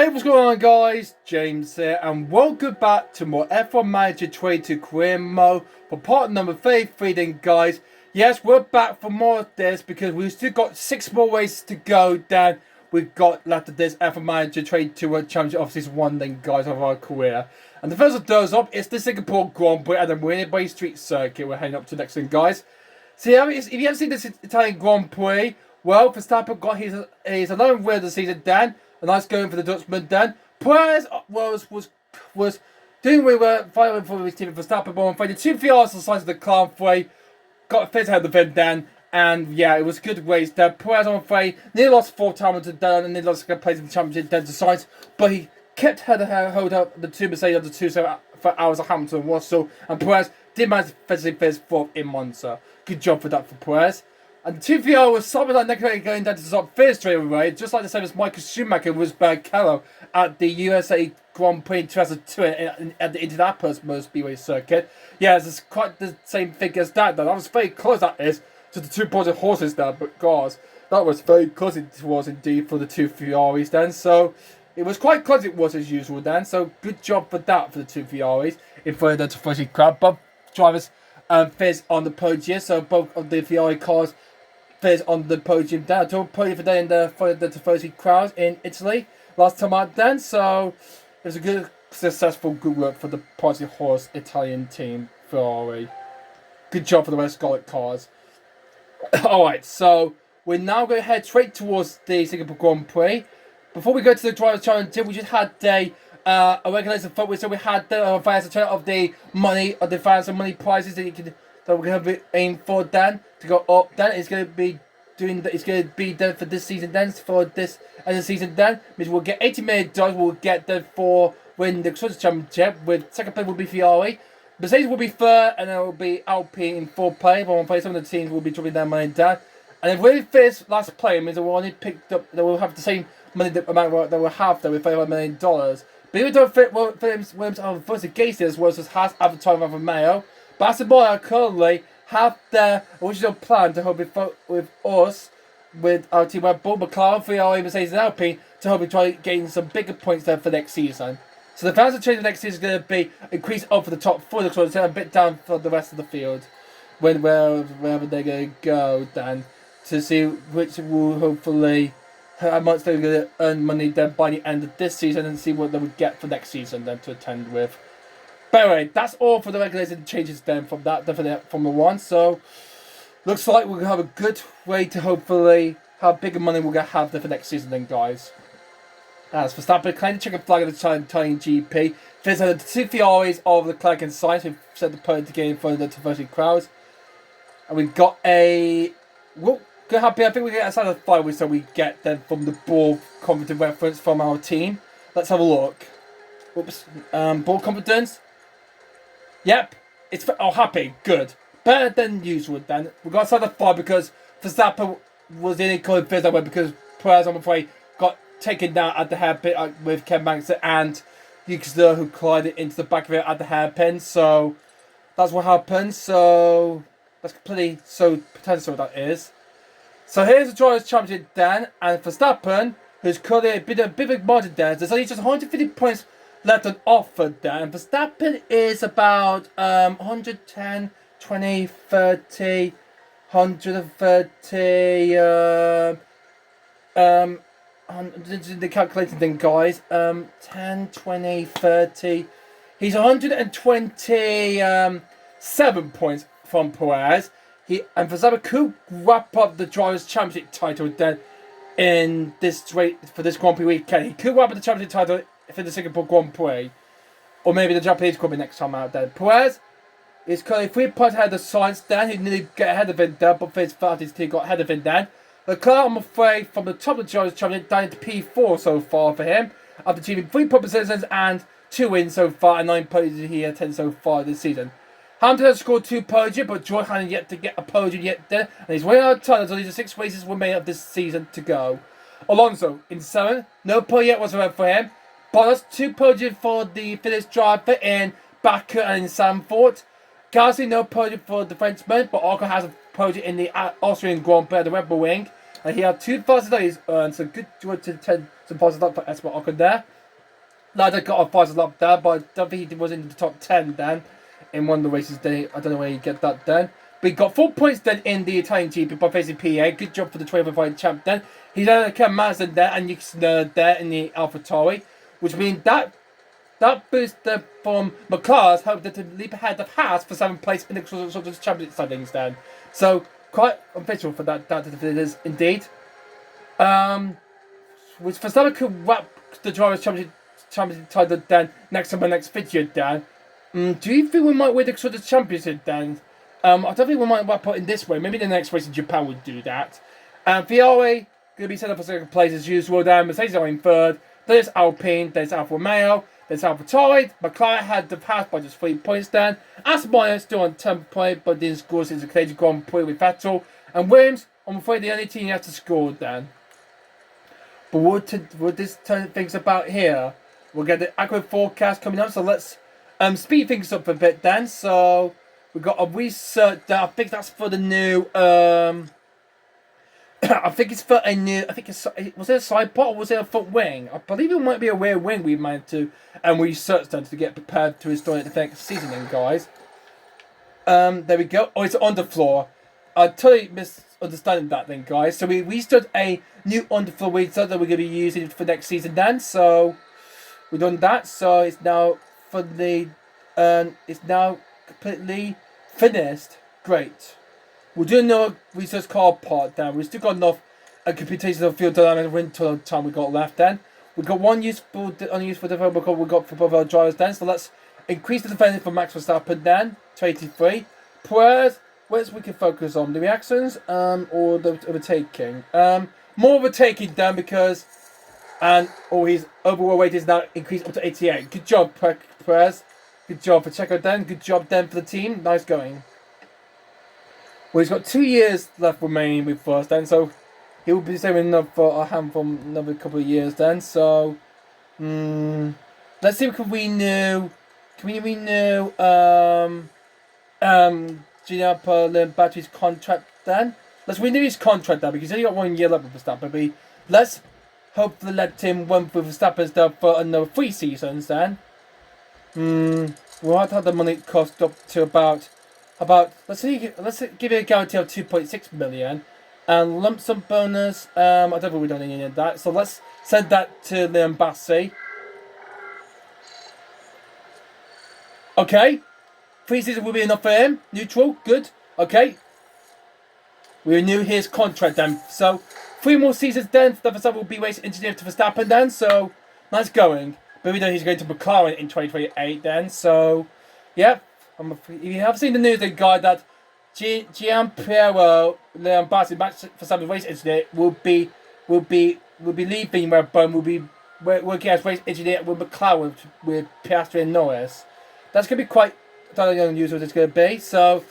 Hey, what's going on, guys? James here, and welcome back to more F1 Manager 22 Career Mode for part number 33 then, guys. Yes, we're back for more of this because we've still got 6 more races to go. Then we've got left of this F1 Manager 22 World Championship of Season 1 then, guys, of our career. And the first of those up is the Singapore Grand Prix at the Marina Bay Street Circuit. We're heading up to the next one, guys. See, if you haven't seen this Italian Grand Prix, well, Verstappen got his 11th win of the season, Dan. A nice going for the Dutchman, Dan. Perez was doing really well, fighting for his team. Verstappen, but fighting 2 Ferraris on the side of the car free. Got fit ahead of the Dan. And yeah, it was a good race there. Perez on free, nearly lost 4 times to Dan, and nearly lost second place in the championship then to Sainz. But he kept hold up the 2 Mercedes of the 2 for hours of Hamilton and Russell. And Perez did manage to finish 4th in Monza. Good job for that for Perez. And the 2 VR was something like Nicola going down to the top finish straight away, just like the same as Michael Schumacher was Barrichello at the USA Grand Prix in 2002 at the Indianapolis Motor Speedway circuit. Yeah, it's quite the same thing as that, though. That was very close, that is, to the 2 points of horses there, but guys, that was very close it was indeed for the 2 Ferraris then. So it was quite close, it was as usual then. So good job for that for the 2 Ferraris in front of the first crowd. Both drivers finished on the podium, so both of the Ferrari cars finished on the podium down to a podium for day in the Tifosi crowd in Italy last time out then. So it was a good, successful, good work for the Party Horse Italian team Ferrari. Good job for the Red Scarlet cars. Alright, so we're now going to head straight towards the Singapore Grand Prix. Before we go to the Drivers' Championship, we just had a regulated vote. So we had the fans of the money, of the fans and money prizes that we're going to be aiming for then to go up. Then it's going to be doing that. It's going to be done for this season. Then for this and the season. Then means we'll get $80 million. We'll get them for win the Constructors' Championship. With second place will be Ferrari. Mercedes will be third, and then it will be Alpine in fourth place. But one place, some of the teams will be dropping their money down. And if we finish last place, it means we'll only picked up. They will have the same money amount that we'll have there with $35 million. But even though Williams are first against this, versus has advertised over Mayo. But Aston Martin currently have their original plan to hope with us, with our team Red Bull, McLaren, Ferrari, Mercedes and Alpine, to hope we try getting some bigger points there for next season. So the fans of change next season is going to be increased up for the top 4, so it's a bit down for the rest of the field, wherever they're going to go, then, to see which will hopefully, how much they're going to earn money then by the end of this season, and see what they would get for next season then to attend with. But anyway, that's all for the regulation changes then from that, for the Formula 1. So, looks like we're going to have a good way to hopefully have bigger money we're going to have there for next season then, guys. As Verstappen claimed the chicken flag of the Italian GP, finished the 2 Ferraris of the Clerc and Sainz, who set the podium to get in front of the Tifosi crowds. And we've got a... We're happy. I think we get outside of the 5 so we get them from the ball confidence reference from our team. Let's have a look. Oops. Ball confidence. Yep, it's happy, good, better than usual. Then we got outside the 5 because Verstappen was in a cold fifth away because Perez, I'm afraid, got taken down at the hairpin with Ken Banks and Yuki who collided into the back of it at the hairpin. So that's what happened. So that's pretty potential that is. So here's the Drivers' Championship then, and Verstappen, who's currently been a big margin there. There's only just 150 points left on offer there, and Verstappen is about 110, 20, 30, 130, the calculating thing, guys, 10, 20, 30, he's 127 points from Perez. And Verstappen could wrap up the Drivers' Championship title then in this race for this Grand Prix weekend. He could wrap up the Championship title for the Singapore Grand Prix, or maybe the Japanese Grand Prix next time out there. Perez is currently 3 points ahead of Sainz then, who nearly get ahead of him there, but his team got ahead of him then. Leclerc, I'm afraid, from the top of the Drivers' Championship down into P4 so far for him, after achieving 3 pole positions and 2 wins so far, and 9 podiums he attended so far this season. Hamilton has scored 2 podiums, but George hadn't yet to get a podium yet there, and he's way out of time, so these are 6 races remain of this season to go. Alonso in 7th, no podium yet whatsoever for him. Bottas 2 podiums for the Finnish driver in Baku and in Zandvoort. Gasly no podium for the Frenchman, but Ocon has a podium in the Austrian Grand Prix at the Red Bull Ring. And he had 2 fastest days earned, so good to attend some positive luck for Esteban Ocon there. Ladder got a fast lap there, but I don't think he was in the top 10 then in one of the races. I don't know where you get that then. But he got 4 points then in the Italian GP by facing PA. Good job for the 25 champ then. He's had a Mazda there and Yuki there in the AlphaTauri, which means that boost from McLaren helped them to leap ahead of Haas for 7th place in the Constructors' Championship standings then. So quite official for that it is indeed. Which Verstappen could wrap the Drivers' Championship title then next to my next video then. Do you think we might win the Constructors' Championship then? I don't think we might wrap up in this way. Maybe the next race in Japan would do that. Ferrari going to be set up for 2nd place as usual then. Mercedes are in 3rd. There's Alpine. There's Alfa Romeo. There's AlphaTauri. McLaren had the pass by just 3 points then. Aston Martin still on 10th place, but didn't score since the Canadian Grand Prix with Vettel. And Williams, I'm afraid the only team has to score then. But what this turn things about here? We'll get the accurate forecast coming up, so let's speed things up a bit then. So we've got a research that I think that's for the new I think it's for a new. Was it a side pot or was it a front wing? I believe it might be a rear wing we managed to research that to get prepared to install it the next season, then, guys. There we go. Oh, it's underfloor. I totally misunderstanding that then, guys. So we restored a new underfloor research that we're going to be using for next season then. So we've done that. So it's now it's now completely finished. Great. We'll do another research car part then. We've still got enough computational field dynamics wind tunnel time we got left then. We've got one unuseful developer we got for both our drivers then. So let's increase the defending for Max Verstappen then to 83. Perez, what we can focus on? The reactions or the overtaking? More overtaking then because his overall weight is now increased up to 88. Good job, Perez. Good job for Checo then. Good job then for the team. Nice going. Well, he's got 2 years left remaining with us then, so he will be saving enough for a handful another couple of years then. So, let's see if we can renew. Can we renew Gina Battery's contract then? Let's renew his contract then because he's only got 1 year left with Verstappen. But let's hopefully let him run with Verstappen stuff for another 3 seasons then. We'll have to have the money cost up to about let's give it a guarantee of 2.6 million and lump sum bonus. I don't think we've done any of that, so let's send that to the embassy. Okay, 3 seasons will be enough for him. Neutral, good. Okay, we renew his contract then. So 3 more seasons then. The Verstappen will be race engineer to Verstappen then. So nice going. But we know he's going to McLaren in 2028 then. So yeah. If you have seen the news, the guy that Gianpiero Leombassi, Max Verstappen race engineer, will be leaving Red Bull. Will be working as race engineer with McLaren with Piastri and Norris. That's going to be quite unusual. It's going to be so.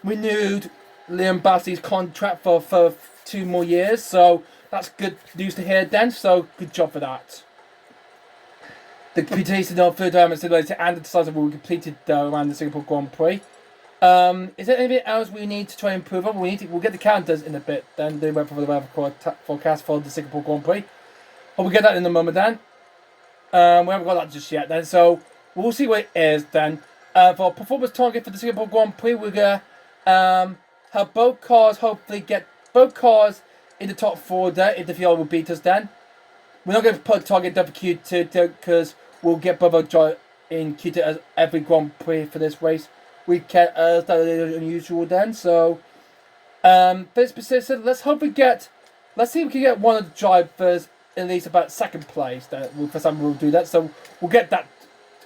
Renewed Leombassi's contract for 2 more years. So that's good news to hear. Then so good job for that. The computation of third diamond simulator and the decisive will be completed around the Singapore Grand Prix. Is there anything else we need to try and improve on? We'll get the counters in a bit. Then they went for the weather forecast for the Singapore Grand Prix. But we'll get that in a moment then. We haven't got that just yet then. So we'll see what it is then. For performance target for the Singapore Grand Prix, we're gonna have both cars hopefully get both cars in the top 4 there if the Ferrari will beat us then. We're not going to put a target there for Q2 because we'll get both our drive in Q2 as every Grand Prix for this race. We can that is unusual then. So this position, let's see if we can get one of the drivers at least about 2nd place. Then for some we'll do that. So we'll get that.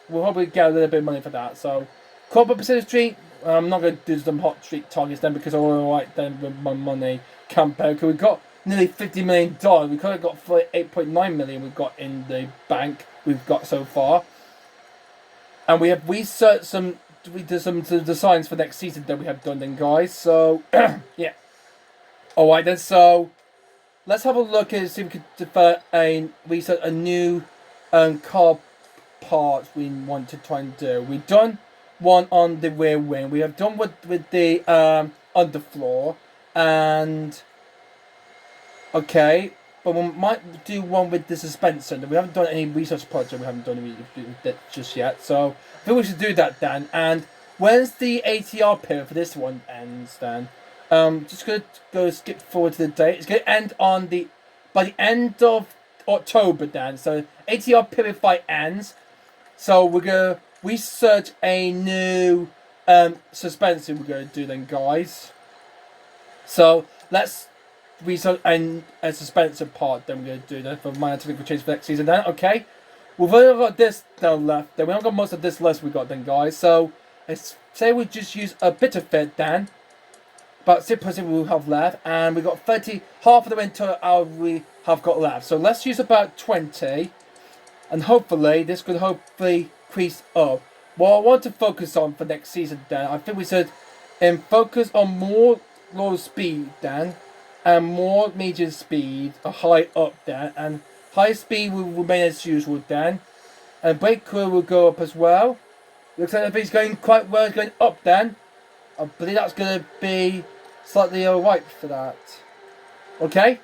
We'll probably get a little bit of money for that. So corporate percentage street. I'm not going to do some hot street targets then because I'm alright then with my money compared. Because we've got nearly $50 million. We could have got 8.9 million we've got in the bank we've got so far. And we have researched we did some designs for next season that we have done then, guys. So yeah. Alright then, so let's have a look and see if we can defer research a new car parts we want to try and do. We've done one on the rear wing. We have done with the underfloor and okay, but we might do one with the suspension. We haven't done any research project. We haven't done it just yet. So I think we should do that, Dan. And when's the ATR period for this one ends, Dan? Just gonna go skip forward to the date. It's gonna end by the end of October, Dan. So ATR period 5 ends. So we're gonna research a new suspension we're gonna do then, guys. So let's research a suspension part then we're gonna do then for minor technical change for next season then, okay? We've only got this now left, then we haven't got most of this list we got then, guys. So let's say we just use a bit of it then. About 6% we will have left, and we got 30, half of the winter hour we have got left. So let's use about 20, and hopefully this could increase up. What I want to focus on for next season, Dan, I think we should focus on more low speed, Dan, and more medium speed, a high up, Dan, and high speed will remain as usual, Dan, and brake crew will go up as well. Looks like everything's going quite well. It's going up, Dan. I believe that's going to be slightly alright for that. Okay?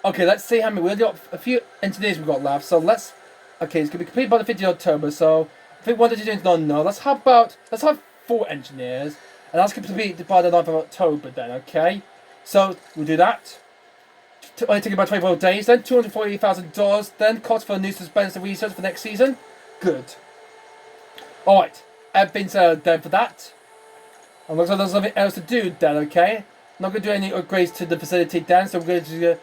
Okay, let's see how many. We've got a few engineers we've got left. So let's... Okay, it's going to be completed by the 15th of October. So I think one engineer is not enough. Let's have 4 engineers. And that's completed by the 9th of October then, okay? So we'll do that. Only taking about 24 days then. $240,000 then. Cost for a new suspension research for next season. Good. Alright. Everything's done for that. And looks like there's something else to do then, okay? I'm not going to do any upgrades to the facility then, so we're going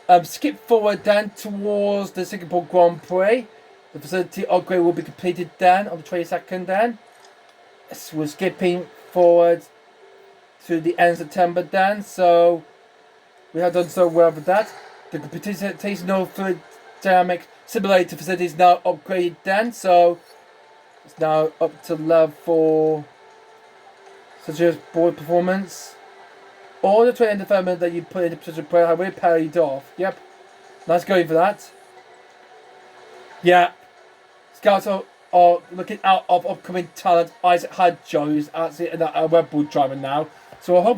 to skip forward then towards the Singapore Grand Prix. The facility upgrade will be completed then on the 22nd then. Yes, we're skipping forward to the end of September then, so we have done so well with that. The computational fluid dynamic simulator facility is now upgraded then, so it's now up to level 4. Such as board performance. All the training development that you put into such a player have really paid off. Yep. Nice going for that. Yeah. Scouts are looking out of upcoming talent. Isaac Hadjo, who's actually a Red Bull driver now. So I hope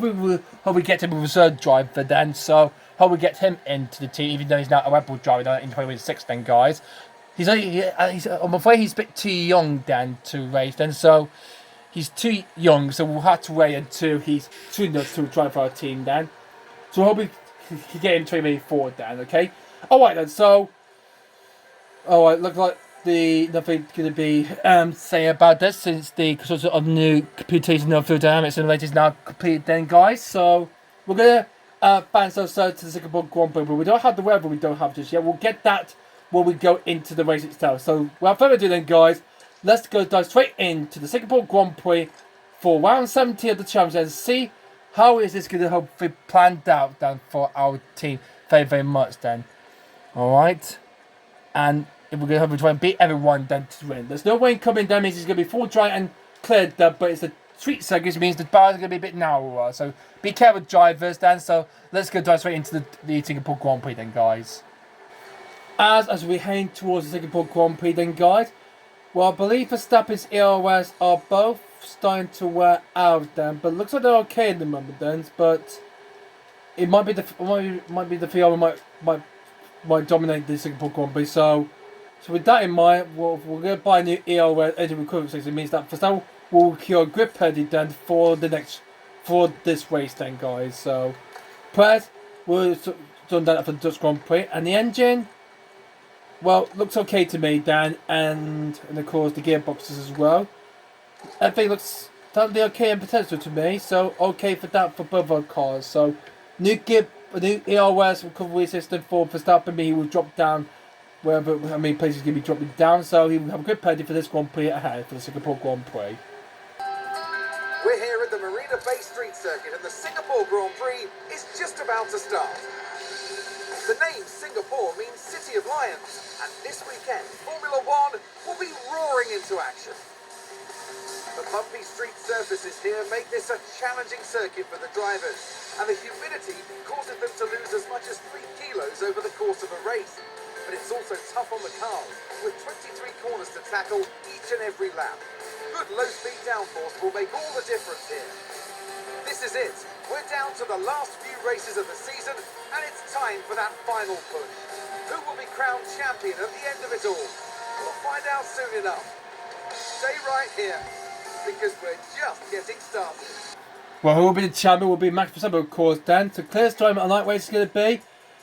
we get him a reserve driver then. So hope we get him into the team, even though he's not a Red Bull driver in 2026 then, guys. I'm afraid he's a bit too young then to race then, so he's too young, so we'll have to wait until he's too enough to drive for our team then. So I hope we can get him 2024 then, okay? Alright then, so... Alright, looks like nothing going to be say about this since the construction of new computational fluid dynamics simulator is now completed then, guys. So we're going to advance ourselves to the Singapore Grand Prix, but we don't have the weather we don't have just yet. We'll get that when we go into the race itself. So without further ado then, guys, let's go dive straight into the Singapore Grand Prix for round 17 of the Champions and see how is this going to hopefully planned out then for our team very, very much then. Alright. And if we're going to hopefully try and beat everyone then to win. There's no way coming down means it's going to be full dry and cleared up, but it's a street circuit, which means the bars are going to be a bit narrower. So be careful drivers then. So let's go dive straight into the Singapore Grand Prix then, guys. As we head towards the Singapore Grand Prix then, guys, well, I believe Verstappen's ERS are both starting to wear out then, but looks like they're okay at the moment then. But it might be the Ferrari might dominate the Singapore Grand Prix. So with that in mind, we're going to buy a new ERS engine recruitment system. It means that Verstappen will secure grip ready then for this race then, guys. So Perez will done that for the Dutch Grand Prix, and the engine, well, looks okay to me, Dan, and of course the gearboxes as well. Everything looks totally okay and potential to me, so okay for that for both our cars. So new ERS recovery system for Verstappen, he will drop down wherever how many places going to be dropping down, so he will have a good penalty for this Grand Prix ahead for the Singapore Grand Prix. We're here at the Marina Bay Street Circuit, and the Singapore Grand Prix is just about to start. The name Singapore means City of Lions, and this weekend, Formula One will be roaring into action. The bumpy street surfaces here make this a challenging circuit for the drivers, and the humidity causes them to lose as much as 3 kilos over the course of a race. But it's also tough on the cars, with 23 corners to tackle each and every lap. Good low-speed downforce will make all the difference here. This is it. We're down to the last few races of the season, and it's time for that final push. Who will be crowned champion at the end of it all? We'll find out soon enough. Stay right here, because we're just getting started. Well, who will be the champion will be Max Verstappen, of course, then. So clearest time at night race is going to be.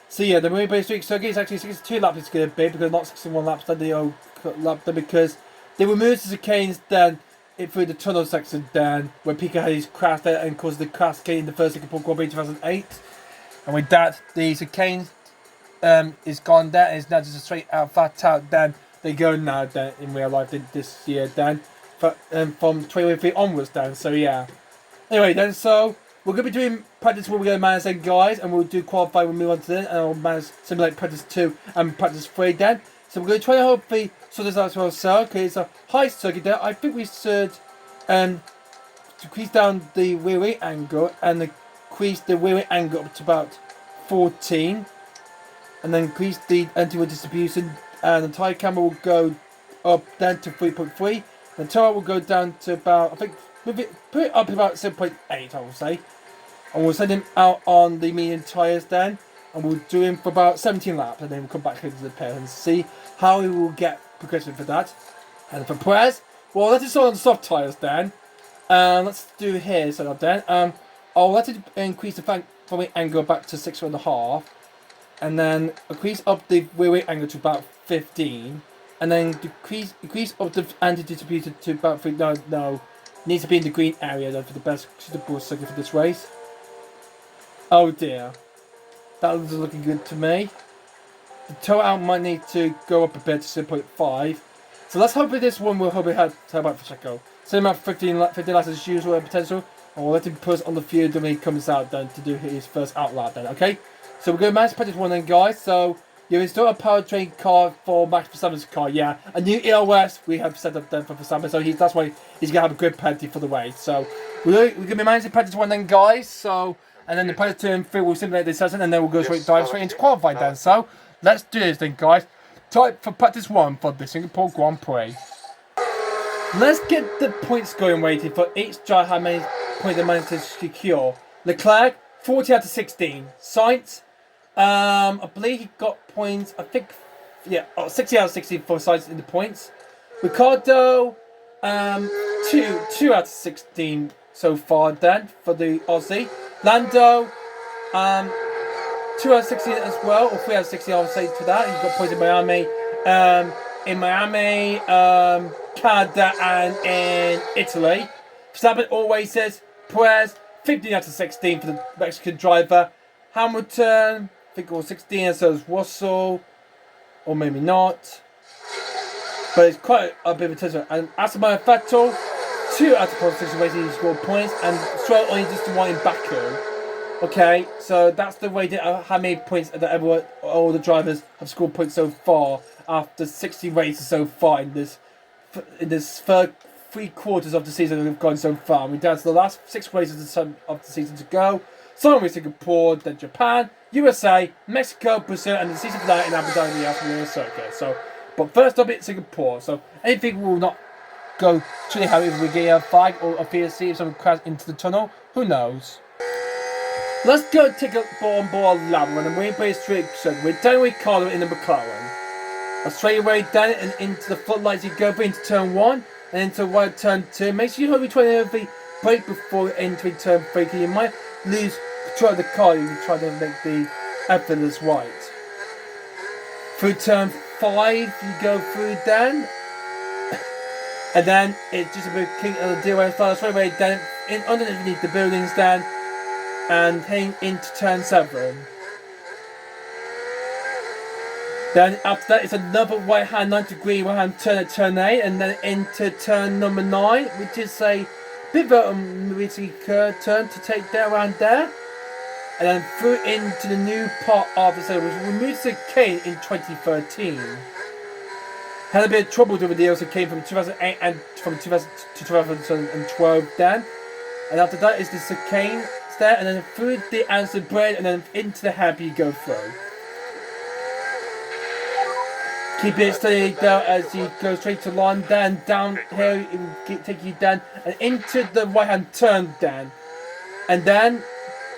So yeah, the Marina Bay Street Circuit is actually 62 laps it's going to be, because not 61 laps then the old lap then, because they removed the chicanes then through the tunnel section then, where Pico had his crash there and caused the crash in the first Singapore Grand Prix 2008. And with that, the chicane is gone there, and it's now just a straight out flat out then. They go now then in real life this year then, from 2023 onwards then, so yeah. Anyway then, so we're going to be doing practice 1, we're going to manage then guys, and we'll do qualify, we'll move on to then, and I'll manage simulate practice 2 and practice 3 then. So we're going to try to hopefully sort this out as well, so okay, it's a high circuit there. I think we should decrease down the rear wing angle and increase the rear wing angle up to about 14, and then increase the anti-wheel distribution, and the tyre camber will go up then to 3.3, and the tyre will go down to about, I think, put it up about 7.8, I will say. And we'll send him out on the medium tyres then, and we'll do him for about 17 laps, and then we'll come back into the pair and see how he will get progression for that. And for Perez, well, let's just on the soft tyres then. Let's do here, so then. I'll let it increase the front wing angle back to 6.5, and then increase up the rear wing angle to about 15, and then increase up the anti-distributor to about 3. No. Needs to be in the green area though for the best suitable circuit for this race. Oh dear. That was looking good to me. The tow out might need to go up a bit to 0.5. So let's hope this one will hopefully have how about for Checo. Same amount 15 laps as usual potential. And we'll let him push on the field when he comes out then to do his first out lap then, okay? So we're going to manage practice 1 then guys. So you install a powertrain car for Max Verstappen's car, yeah. A new EOS we have set up then for Verstappen, so that's why he's going to have a good penalty for the race. So we're going to be managing practice 1 then, guys. So, and then the practice 2 and 3 will simulate this session, and then we'll go dive straight into qualify then. So let's do this then, guys. Time for practice 1 for the Singapore Grand Prix. Let's get the points going, waiting for each driver how many points they managed to secure. Leclerc, 40 out of 16. Sainz, I believe he got points, I think, yeah, 60 out of 60 for Sainz in the points. Ricardo, 2 out of 16 so far then for the Aussie. Lando, 2 out of 16 as well, or 3 out of 16 I would say to that. He got points in Miami, Canada and in Italy. Verstappen always says Perez, 15 out of 16 for the Mexican driver. Hamilton, I think it was 16, and so is Russell, or maybe not. But it's quite a bit of a test. And Aston Martin Vettel, 2 out of 6 ways he scored points, and Stroll only just one in Baku. Okay, so that's the way that how many points that all the drivers have scored points so far after 60 races so far in this third 3 quarters of the season that we've gone so far. We're down to the last 6 races of the season to go. Starting with Singapore, then Japan, USA, Mexico, Brazil, and the season finale in Abu Dhabi, the Australian circuit. So, but first up, it's Singapore. So anything will not go truly how if we get a flag or a VSC if someone crashes into the tunnel. Who knows? Let's go take a board lap on the Marina Bay Street Circuit with Daniel Ricciardo in the McLaren. A straightaway down and into the floodlights you go for into turn 1 and into right turn 2. Make sure you hold try to brake before entering turn 3 because you might lose control of the car if you try to make the effortless right. Through turn 5 you go through then. And then it's just a bit king of the DRS style straightaway down in underneath the buildings then. And heading into turn 7. Then after that it's another right hand 90-degree right hand turn at turn 8 and then into turn number 9, which is a bit of a risky curve turn to take that around there. And then through into the new part of the circuit, which removes the chicane in 2013. Had a bit of trouble with the deals that came from 2008 and from 2000 to 2012 then. And after that is the chicane there, and then through the answer bread, and then into the happy you go through. Keep it steady down as you go straight to line, then down here it will take you down and into the right hand turn down. And then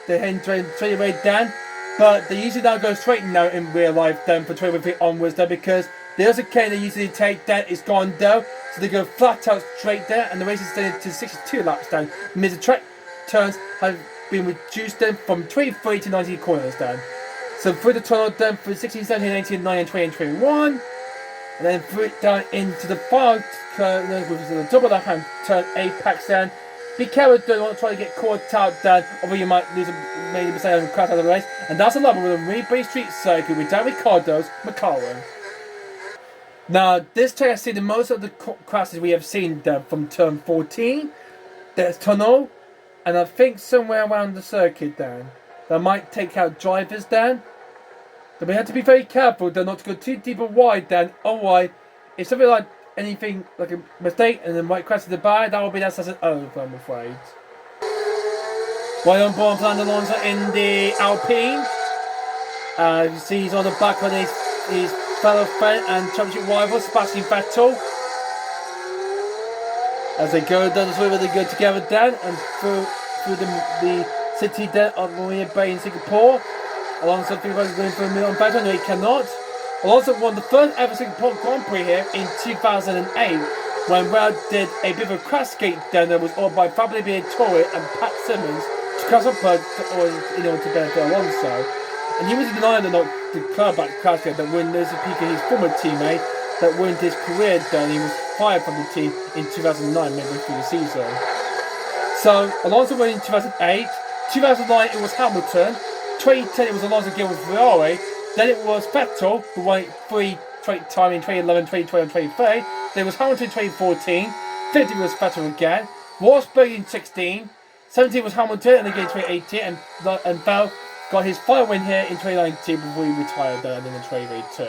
the hand turn straight away down But they usually now go straight now in real life then for 20 onwards then, because the other cane they usually take then is gone though. So they go flat out straight there, and the race is extended to 62 laps down. It means the track turns have been reduced then from 23 to 19 corners down. So through the tunnel then for 16, 17, 18, 19, and 20 and 21. And then through it down into the final curve with the double left hand turn apex down. Be careful, don't want to try to get caught out down, although you might lose maybe mistake and crash out of the race. And that's a level with the Marina Bay Street Circuit with Dan Ricciardo's McLaren. Now, this track has seen the most of the crashes we have seen then from turn 14. There's tunnel, and I think somewhere around the circuit down. That might take out drivers down. But we have to be very careful though not to go too deep or wide down. Otherwise, if something like anything like a mistake and then might crash to the bar, that will be that's an over, I'm afraid. Well on board Fernando Alonso in the Alpine. You see he's on the back of his fellow friend and championship rival Sebastian Vettel. As they go down the river, they go together down and through the city down of Marina Bay in Singapore. Alonso thinks he's going for a million better. No, he cannot. Alonso won the first ever Singapore Grand Prix here in 2008 when Rail did a bit of a crash skate down that was owned by Fabio Torre and Pat Simmons to crash up in order to benefit Alonso. And he was denying the back crash skate that when there's a Piquet, his former teammate, that ruined his career down. He was fired from the team in 2009, midway through the season. So Alonso won in 2008. 2009 it was Hamilton. 2010 it was Alonso again with Ferrari. Then it was Vettel who won it 3 straight time in 2011, 2012 and 2013. Then it was Hamilton in 2014. 15 was Vettel again. Rosberg in 16. 17 was Hamilton and again in 2018. And Vettel got his final win here in 2019 before he retired then in 2022.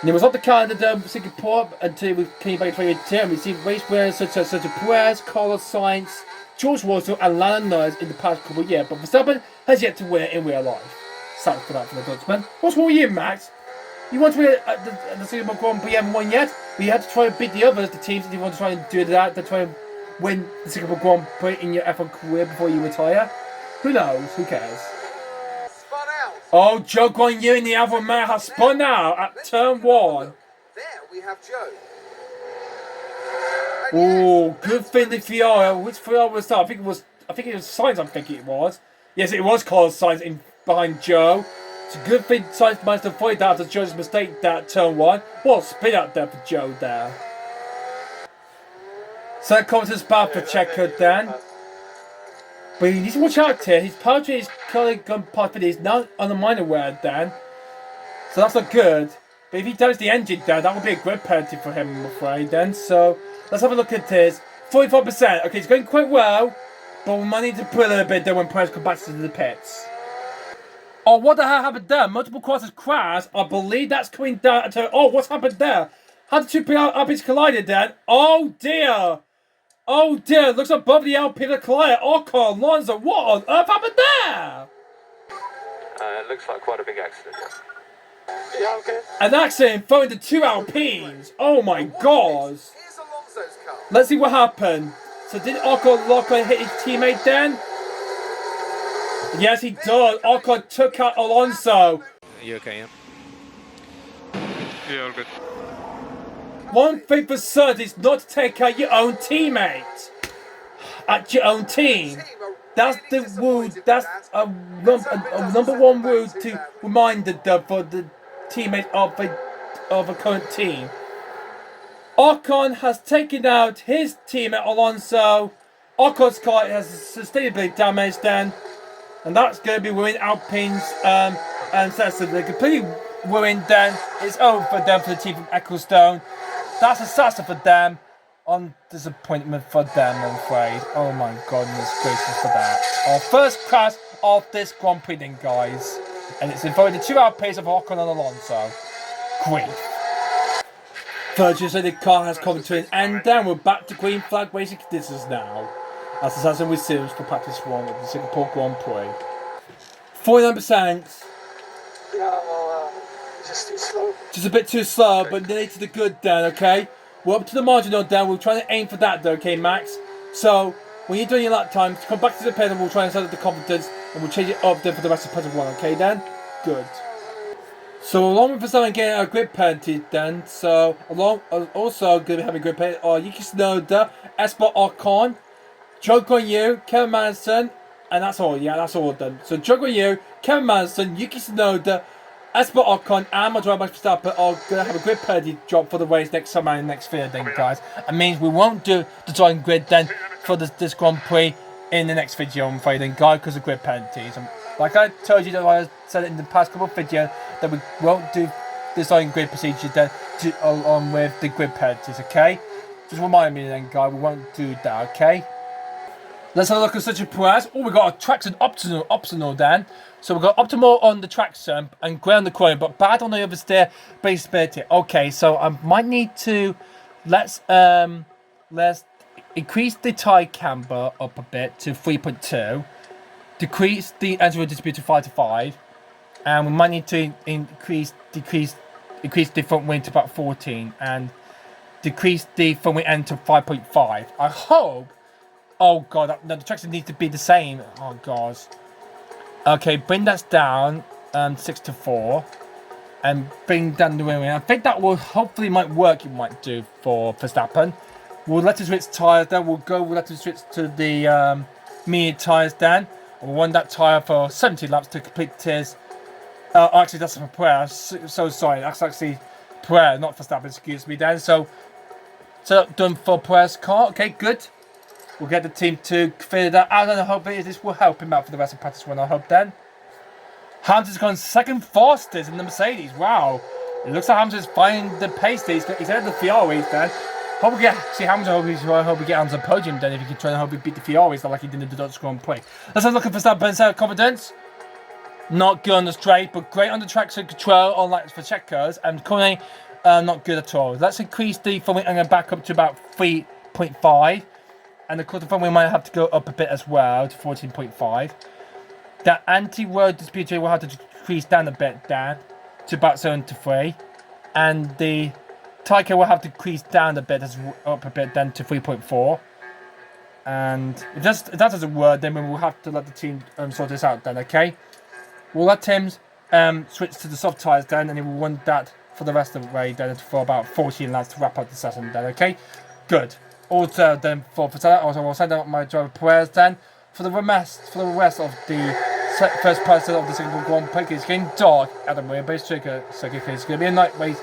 And it was on the calendar Singapore until we came back in 2018 and received race winners such as Perez, Carlos Sainz, George Russell and Lando Norris in the past couple of years, but Verstappen has yet to win it in real life. Sad for that for the Dutchman. What's wrong with you, Max? You want to win the Singapore Grand Prix, haven't won yet? But you have to try and beat the others, the teams, if you want to try and do that, to try and win the Singapore Grand Prix in your F1 career before you retire. Who knows? Who cares? Spun out. Oh, Joe Guan Yu in the Alfa Romeo has spun out at turn 1. There we have Joe. Oh, good thing the Ferrari. Which Ferrari was that? I think it was Sainz. I think it was. Yes, it was Carlos Sainz in behind Joe. It's a good thing Sainz managed to avoid that after Joe's mistake that turn 1. What a spin out there for Joe there. So that comes his path for Checo then. But he needs to watch out here. His power train is currently gone past, but he's now on the minor wear then. So that's not good. But if he damages the engine down, that would be a great penalty for him, I'm afraid then. So let's have a look at this. 45%. Okay, it's going quite well. But we might need to put a little bit there when Perez comes back to the pits. Oh, what the hell happened there? Multiple crosses crashed. I believe that's coming down to... Oh, what's happened there? How did two Alpines collided then? Oh, dear. Oh, dear. Looks above the Alpine collided. Oh, Alonso, what on earth happened there? It looks like quite a big accident, yes. Yeah, okay. An accident throwing the two Alpines. Oh, my God. Here's Alonso's car. Let's see what happened. So did Ocon hit his teammate then? Yes, he does. Ocon took out Alonso. You okay, yeah? Yeah, all good. One thing for certain is not to take out your own teammate at your own team. That's the rule. That's a number one rule to remind for the teammate of a current team. Ocon has taken out his teammate Alonso. Ocon's car has sustainably damaged then. And that's going to be ruined Alpine's and so they're completely ruined then. It's over for them for the team from Ecclestone. That's a disaster for them. On disappointment for them, I'm afraid. Oh my goodness gracious for that. Our first crash of this Grand Prix then, guys. And it's involving the 2 hour pace of Ocon and Alonso. Grief. Fortunately, the car has come to an end then. We're back to green flag racing conditions now. As the Assassin with Sims for practice 1 of the Singapore Grand Prix. 49%. Yeah, well, just too slow. Just a bit too slow, but nearly to the good then, okay? We're up to the marginal down. We're trying to aim for that though, okay, Max? So, when you're doing your lap times, come back to the pit and we'll try and set up the confidence and we'll change it up then for the rest of puzzle 1, okay then? Good. So along with Verstappen getting a grid penalty then, so also going to be having a grid penalty are Yuki Tsunoda, Esteban Ocon, Joe Guanyu, Kevin Magnussen, and that's all, yeah, that's all done. So Joe Guanyu, Kevin Magnussen, Yuki Tsunoda, Esteban Ocon, and my driver Max Verstappen are going to have a grid penalty drop for the race next summer and next year then, guys. It means we won't do the driving grid then for this Grand Prix in the next video, I'm afraid, then, guys, because of grid penalties. Like I told you, that I said it in the past couple of videos, that we won't do the driving grid procedure then along with the grid penalties, okay? Just remind me then, guys, we won't do that, okay? Let's have a look at such a Perez. Oh, we got a traction optional then. So we've got optimal on the traction and grey on the corner, but bad on the other steer base stability. Okay, so I might need to let's increase the tire camber up a bit to 3.2, decrease the angular distribution to 5 to 5, and we might need to decrease the front wing to about 14 and decrease the front wing end to 5.5. I hope. Oh god, no, the traction needs to be the same. Oh god. Okay, bring that down 6 to 4 and bring down the rear wing. I think that will hopefully might work. It might do for Verstappen. We'll let him switch tyres then. We'll let him switch to the medium tyres then. We'll run that tyre for 70 laps to complete his. Actually, that's for Perez. So sorry, that's actually Perez, not Verstappen. Excuse me then. So done for Perez car. Okay, good. We'll get the team to figure that out, and I hope this will help him out for the rest of practice 1. I hope then. Hamilton's gone second fastest in the Mercedes. Wow. It looks like Hamilton's finding the pace there. He's ahead of the Ferraris then. Hope we get Hamilton. I hope we get onto the podium then if he can try and hope we beat the Ferraris like he did in the Dutch Grand Prix. Let's have a look at Verstappen's confidence. Not good on the straight, but great on the traction control, unlike for checkers. And currently, not good at all. Let's increase the front wing and back up to about 3.5. And of course, the front wing might have to go up a bit as well to 14.5. That anti-road distributor will have to decrease down a bit down to about 7 to 3. And the tyre care will have to decrease down a bit, up a bit then to 3.4. And if that doesn't work, then we'll have to let the team sort this out then, okay? We'll let him switch to the soft tyres then, and he will run that for the rest of the way then for about 14 laps to wrap up the session then, okay? Good. Also then for also we'll send out my driver Perez then for the rest of the first person of the Singapore Grand Prix. It's getting dark at the Marina Bay Street Circuit. It's going to be a night race,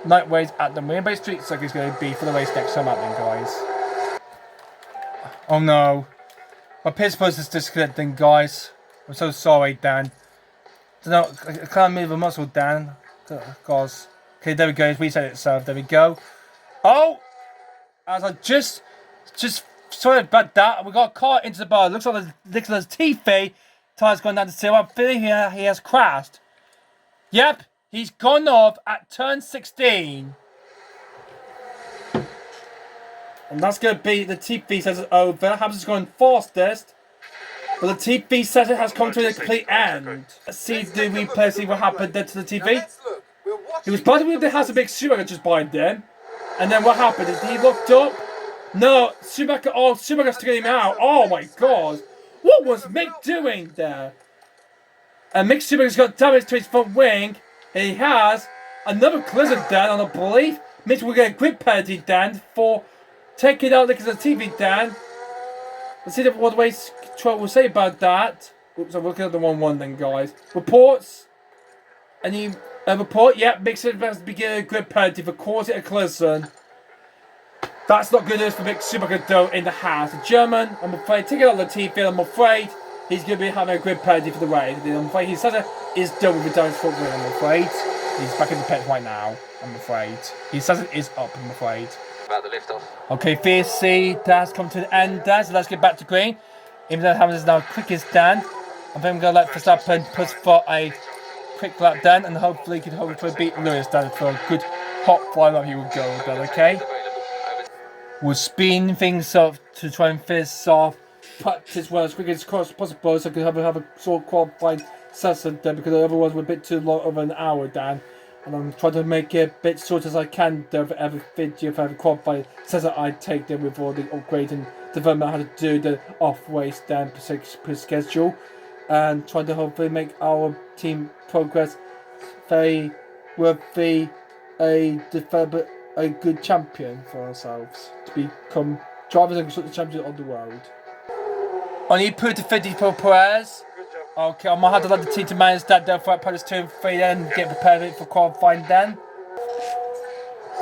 night race at the Marina Bay Street Circuit. It's going to be for the race next summer then, guys. Oh no, my pitch post is disconnecting, guys. I'm so sorry, Dan. I can't move a muscle, Dan. Guys. Okay, there we go. It's reset itself. There we go. Oh. As I just sorry about that, we got caught into the bar. It looks like Nicholas TV tire's gone down to 0. I'm feeling he has crashed. Yep, he's gone off at turn 16. And that's going to be the TV says it's over. Hamilton's going fastest. But the TV says it has come to a complete end. Let's see the replay, see what happened then to the TV. He was part of the house of Big Schumacher just behind them. And then what happened? Is he looked up? No, Schumacher's to get him out. Oh my god. What was Mick doing there? And Mick Schumacher's got damage to his front wing. And he has another collision then on a belief. Mick will get a grid penalty then for taking out Nicholas TV then. Let's see what the race control will say about that. Oops, I'm looking at the wrong one then, guys. Reports. Any report? Yep, Mick Schumacher to begin a grid penalty for causing a collision. That's not good news for Mick Schumacher though in the house. The German, I'm afraid, taking out the TV, I'm afraid he's going to be having a grid penalty for the race. I'm afraid his session is done with the damage foot wheel, I'm afraid. He's back in the pit right now, I'm afraid. His session is up, I'm afraid. About the lift off. Okay, VSC, that's come to the end there, so let's get back to green. Even though Hamilton is now quickest down, I think I'm going to let Verstappen push for a quick lap down, and hopefully he can beat Lewis down for a good hot fly lap he will go then, okay? We'll speed things up to try and finish off practice well as quick as possible so I can have a sort of qualified session then, because otherwise we're a bit too long of an hour, Dan. And I'm trying to make it a bit short as I can there for every video for every qualifier. Says that I take them with all the upgrade and development how to do the off-race then per schedule. And trying to hopefully make our team progress very worthy develop a good champion for ourselves to become drivers and constructor champions of the world. On you put the 50 for Perez. Good job. Okay, I might have to let the team to manage that then for practice 2 and 3 then get prepared for qualifying then.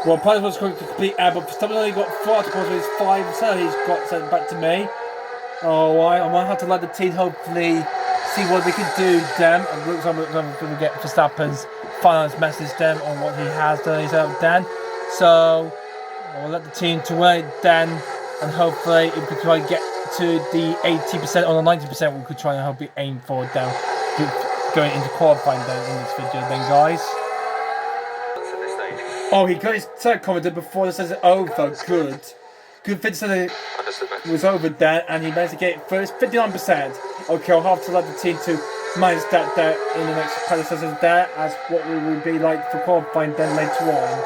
Well, Perez was going to complete air, but Verstappen only got 4 articles with his 5, so he's got sent back to me. Alright, I might have to let the team hopefully see what they can do then. And looks like we're going to get Verstappen's final message then on what he has done himself then. So I'll let the team to win it then, and hopefully if we can try and get to the 80% or the 90% we could try and hopefully aim for down going into qualifying then in this video then, guys. Oh, he got his third commented before this says it over. Good thing said it was over then, and he managed to get it first 59%. Okay, I'll have to let the team to manage that there in the next predecessors there as what we will be like for qualifying then later on.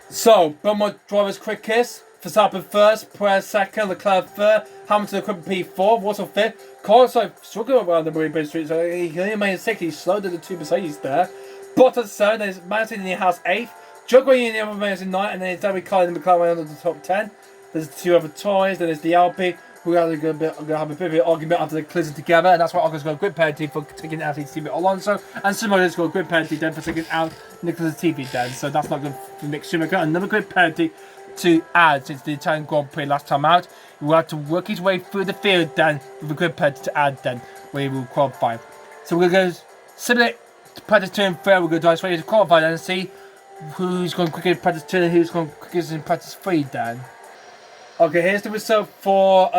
So, Belmont drivers quickest. Verstappen first, Perez second, Leclerc third, Hamilton equipped P4, Russell fifth. Carlos struggling around the Marina Bay Street, so he only made 6, he's slower than the 2 Mercedes there. Bottas third, then it's Martin in the house 8th, Juggling in the other Mercedes 9th, and then it's David Collins and McLaren under the top 10. There's 2 other toys, then there's the Alpine, who are going to have a bit of an argument after they collision together, and that's why Occon's got a grid penalty for taking out his teammate Alonso, and Schumacher's got a grid penalty then for taking out Nicholas TV then, so that's not good for Nick Schumacher. Another grid penalty to add since the Italian Grand Prix last time out. He will have to work his way through the field then with a grid penalty to add then, where he will qualify. So we're going to go simulate practice 2 and 3, we're going to dive straight into qualify then and see who's going quicker in practice 2 and who's going quicker in practice 3 then. Okay, here's the result for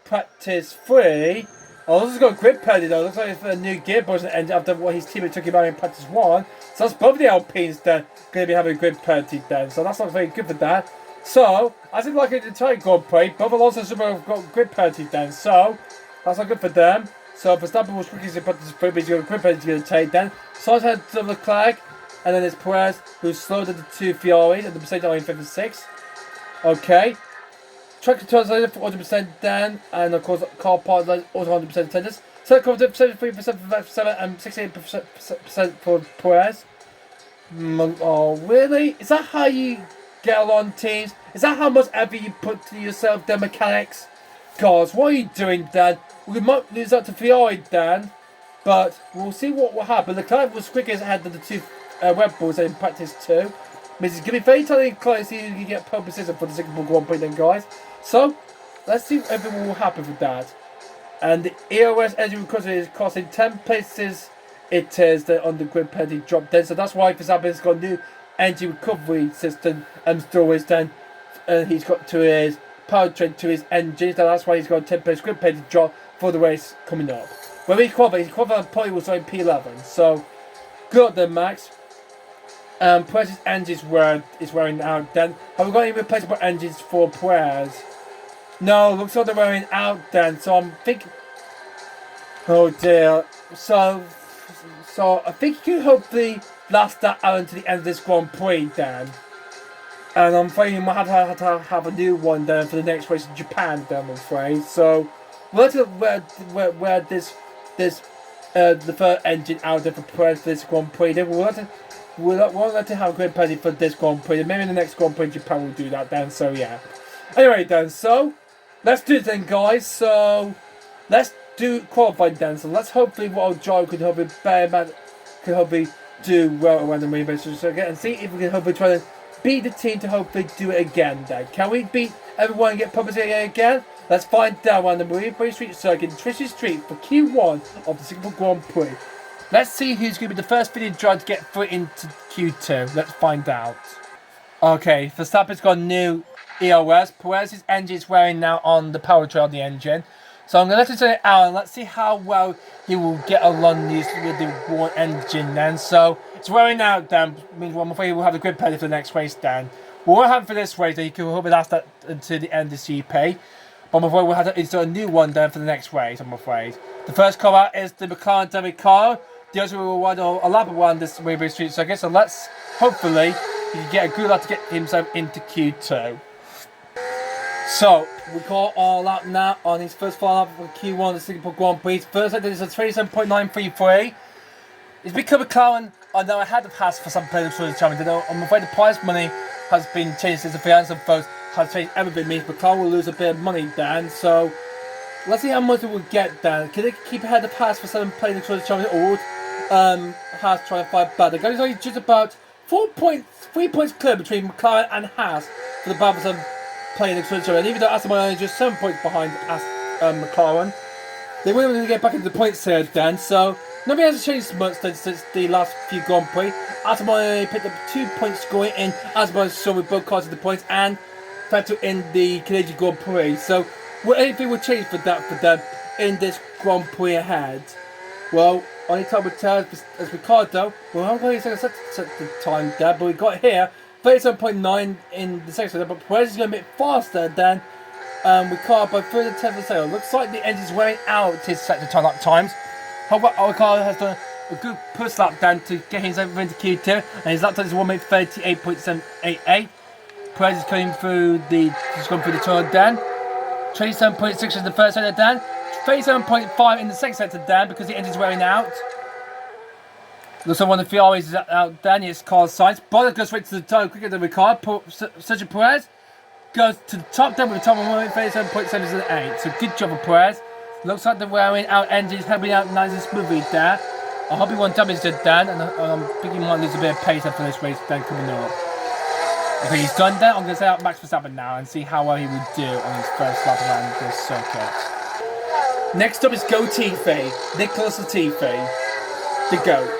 practice 3. Oh, this has got a grid penalty though. Looks like it's a new gearbox and after what his teammate took him out in practice 1. So that's both the Alpines then going to be having a grid penalty then. So that's not very good for that. So, as in like an entire Grand Prix, both Alonso and Schumacher have got grid penalty then. So, that's not good for them. So, Verstappen was quickly in practice 3, but he's got a grid penalty to take then. Sainz had the Leclerc, and then it's Perez who's slower than the 2 Ferraris and the Mercedes are in 5th and 6th. Okay. Track control for 100% then, and of course car part also 100% attendance. So it comes up 73% for 7 and 68% for Perez. Oh really? Is that how you get along teams? Is that how much effort you put to yourself, the mechanics? Guys, what are you doing Dan? We might lose out to Ferrari Dan, but we'll see what will happen. The Leclerc was quicker ahead than the 2 Red Bulls in practice 2. It's going to be very tightly close to see who can get pole position for the Singapore Grand Prix then, guys. So, let's see if everything will happen with that. And the EOS engine recovery is costing 10 places. It is on the grid penalty drop then. So that's why Verstappen's got a new engine recovery system and storage then. And he's got to his powertrain to his engine. So that's why he's got a 10 place grid penalty drop for the race coming up. When he qualified probably was on P11. So, good then, Max. Perez's engine is wearing out then. Have we got any replaceable engines for Perez? No, looks like they're wearing out then. So I'm thinking, oh dear. So I think you can hopefully last that out until the end of this Grand Prix then. And I'm afraid you might have to have a new one then for the next race in Japan then, I'm afraid. So we'll have to wear this the third engine out there for Perez for this Grand Prix. Then we'll let to have a great penalty for this Grand Prix. Maybe in the next Grand Prix in Japan we'll do that then. So yeah. Anyway then, so let's do it then, guys. So let's do qualifying then. So let's hopefully what our driver could hopefully do well around the Marina Bay Street Circuit and see if we can hopefully try to beat the team to hopefully do it again then. Can we beat everyone and get publicity again? Let's find out around the Marina Bay Street Circuit in Twisted Street for Q1 of the Singapore Grand Prix. Let's see who's going to be the first Finnish driver to get through into Q2. Let's find out. Okay, Verstappen's got a new EOS. Perez's engine is wearing now on the powertrain of the engine. So I'm going to let it turn it out and let's see how well he will get along with the worn engine then. So it's wearing out then. Means I'm afraid we'll have a grid penalty for the next race then. We won't have it for this race then. You can hope it lasts that until the end of the CP. But I'm afraid we'll have to install a new one then for the next race, I'm afraid. The first car out is the McLaren David Carl. the others will ride a lap around this Marina Bay Street Circuit. So let's hopefully he can get a good lap to get himself into Q2. So we call all out now on his first follow-up for Q1 of the Singapore Grand Prix. First I did is a 27.933. It's become a McLaren are now ahead of Haas for some players for the championship. I'm afraid the prize money has been changed since the finance of votes has changed everything. Means McLaren will lose a bit of money, Dan. So let's see how much it will get, Dan. Can they keep ahead of Haas for some players for the championship, or would Haas try to fight back? The gap is only just about 3 points clear between McLaren and Haas for the battle for some playing the and even though Aston Martin is just 7 points behind McLaren, they were able to get back into the points here, Dan. So nobody has changed much since the last few Grand Prix. Aston Martin picked up 2 points scoring in Aston Martin saw with both cars of the points and Vettel in the Canadian Grand Prix. So will anything will change for them in this Grand Prix ahead? Well, only time will tell as Ricardo. Well, I'm going to set the time there, but we got here 37.9 in the second, but Perez is going a bit faster than Ricardo by 30 tenths of a second. Looks like the engine's wearing out his sector time lap times. However, Ricardo has done a good push lap down to get himself into Q2, and his lap time is 1 minute 38.788. Perez is going through the tunnel down. 27.6 in the first sector down. 37.5 in the second sector down because the engine's wearing out. Looks like one of the Ferraris is out down. It's Carlos Sainz. Bottas goes straight to the tunnel quicker than Ricardo. Sergio Perez goes to the top down with a top of 37.778. So good job of Perez. Looks like they're wearing out engines, helping out nice and smoothly there. I hope he won't damage it, Dan, and I'm thinking he might lose a bit of pace after this race, Dan, coming up. Okay, he's done that. I'm going to set out Max Verstappen now and see how well he would do on his first lap around this circuit. Next up is Latifi, Nicholas Latifi, the GOAT.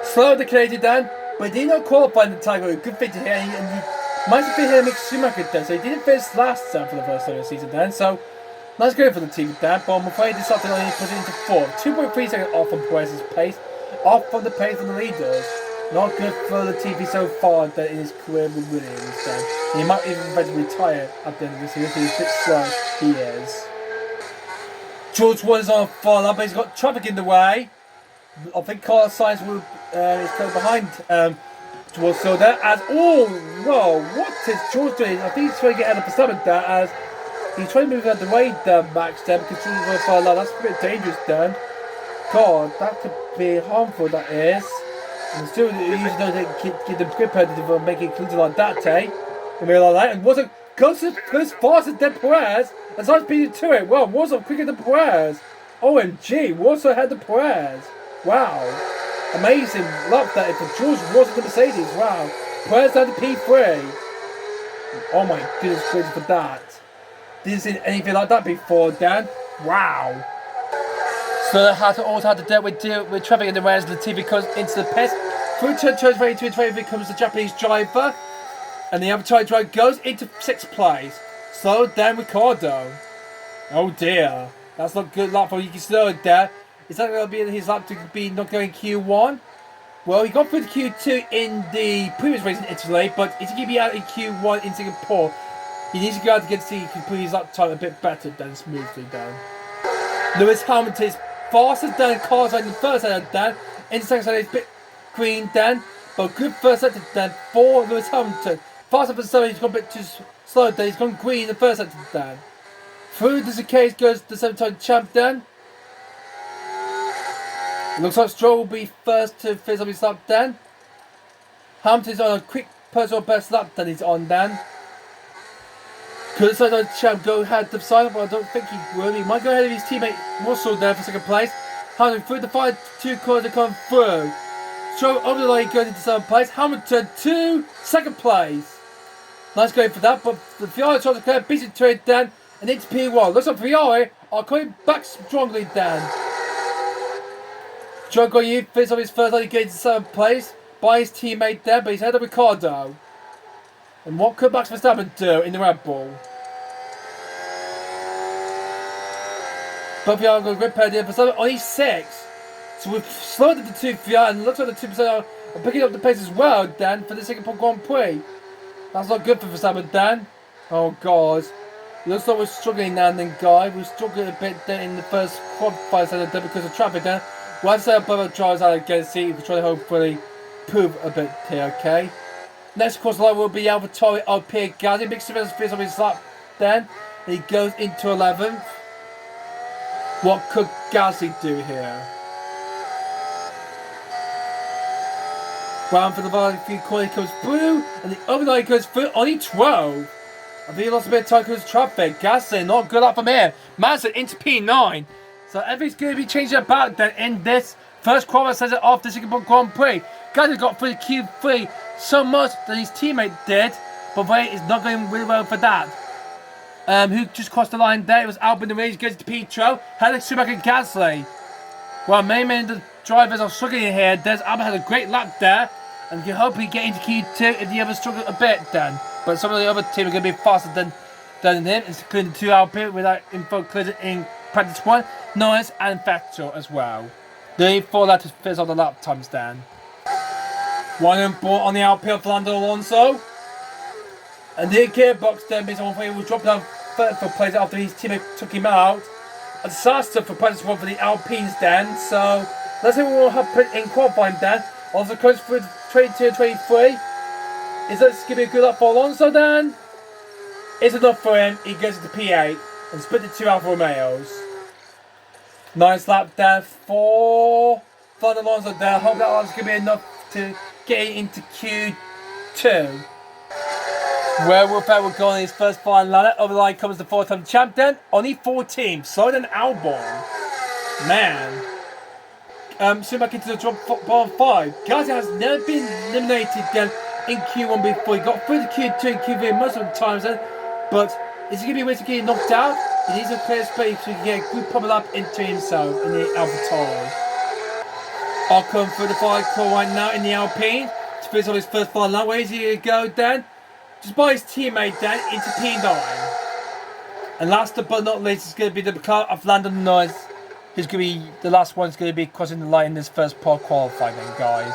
Slow the Canadian, Dan, but he did not qualify in the title. Good fit to hear, and he might have been here Mick Schumacher does, so he didn't finish last time for the first time of the season, Dan. So nice going for the team, Dan, but I'm afraid this afternoon only put it into 4th. 2.3 seconds off from Perez's pace, off from the pace of the leaders. Not good for the TV so far that in his career with Williams, Dan. He might even eventually retire at the end of the season. He's a bit slow, he is. George Woods is on a fall up, but he's got traffic in the way. I think Carlos Sainz will is kind of behind George so there as whoa, what is George doing? I think he's trying to get out of Verstappen there as he's trying to move out the way Max there because he's on a far line. That's a bit dangerous, Dan. God, that could be harmful, that is. And still usually don't get the grip head to make it clean like that, eh? And we like that and wasn't goes faster than Perez and Sainz beat to it. Well, wasn't quicker than Perez. OMG, Warsaw had the Perez. Wow. Amazing. Love that. If George wasn't the Mercedes, wow. Perez had the P3. Oh my goodness gracious for that. Didn't see anything like that before, Dan. Wow. So they also had to deal with traffic in the way as the TV comes into the pit. Through turns 22 and 23 comes the Japanese driver. And the other driver goes into 6th place. Slow down Ricardo. Oh dear. That's not good lap for you can slow it there. Is that going to be his lap to be not going Q1? Well, he got through the Q2 in the previous race in Italy, but if he can be out in Q1 in Singapore, he needs to go out to get to see if he can put his lap time a bit better than smoothly down. Lewis Hamilton is faster than Carlos in the first set down. In the second set, it's a bit green down, but good first set down for Lewis Hamilton. Faster for the second, he's gone a bit too slow down. He's gone green in the first set down. Through the case goes the 7-time champ down. It looks like Stroll will be first to finish up his lap down. Hamilton's on a quick personal best lap that he's on down. Could the 7-time champ go ahead to sign up? But I don't think he will. He might go ahead of his teammate Russell there for second place. Hamilton through the 5-2 corner to come through. Stroll over the line going into 7th place. Hamilton to 2nd place. Nice going for that, but the Ferrari tries to clear, beats it to it down. And into P1. Looks like Ferrari are coming back strongly down. John Goyu finishes off his first line against 7th place by his teammate there, but he's ahead of Ricardo. And what could Max Verstappen do in the Red Bull? But Ferrari got a grip head in Verstappen on his 6th. So we've slowed it to 2 Ferrari and it looks like the 2% are picking up the pace as well, Dan, for the Singapore Grand Prix. That's not good for Verstappen, Dan. Oh God. Looks like we're struggling now and then, guy. We're struggling a bit there in the first qualifier center there because of traffic there. Once Bubba drives out against it, we're trying to hopefully prove a bit here, okay? Next course line will be AlphaTauri up here. Gasly makes the space on his lap then. He goes into 11th. What could Gasly do here? Round for the final few corners comes through, and the other line goes through, only 12. I think he lost a bit of time because of traffic. Gasly, not good up from here. Mazda into P9. So everything's going to be changing about then in this first qualifying session of the Singapore Grand Prix. Gasly got through the Q3 so much that his teammate did, but Ray is not going really well for that. Who just crossed the line there? It was Albon the Rage goes to Petro. Alex Schumacher and Gasly. Well, many of the drivers are struggling here. There's Albon had a great lap there, and you hope he get into Q2 if the others struggle a bit then. But some of the other teams are going to be faster than him, including 2 Alpine without info cleared in practice 1, Norris and Vettel as well. The 4 laps fizz on the lap times then. One and ball on the Alpine of Fernando Alonso. And the gearbox then based on he will drop down for place after his teammate took him out. A disaster for practice 1 for the Alpines then. So let's see what will happen in qualifying then. Also goes through 22 and 23. Is that going to be a good lap for Alonso then? It's enough for him. He goes into P8 and split the 2 Alfa Romeos. Nice lap there for Fernando Alonso there. Hope that one's going to be enough to get into Q2. Where will Vettel go on his first final ladder? Over the line comes the 4-time champ then. Only 4 teams. Slower than Albon. Man. Schumacher into the drop bottom 5. Gasly has never been eliminated then in Q1 before. He got through the Q2 and Q3 most of the times then. But is he going to be waiting to get knocked out? He needs a clear space so he can get a good pop up into himself in the AlphaTauri. Ocon through the final call right now in the Alpine. To finish on his first final lap. Where is he going to go then? Just by his teammate then into P9. And last but not least is going to be the car of Landon Norris. Who's going to be the last one's going to be crossing the line in this first part qualifying then, guys.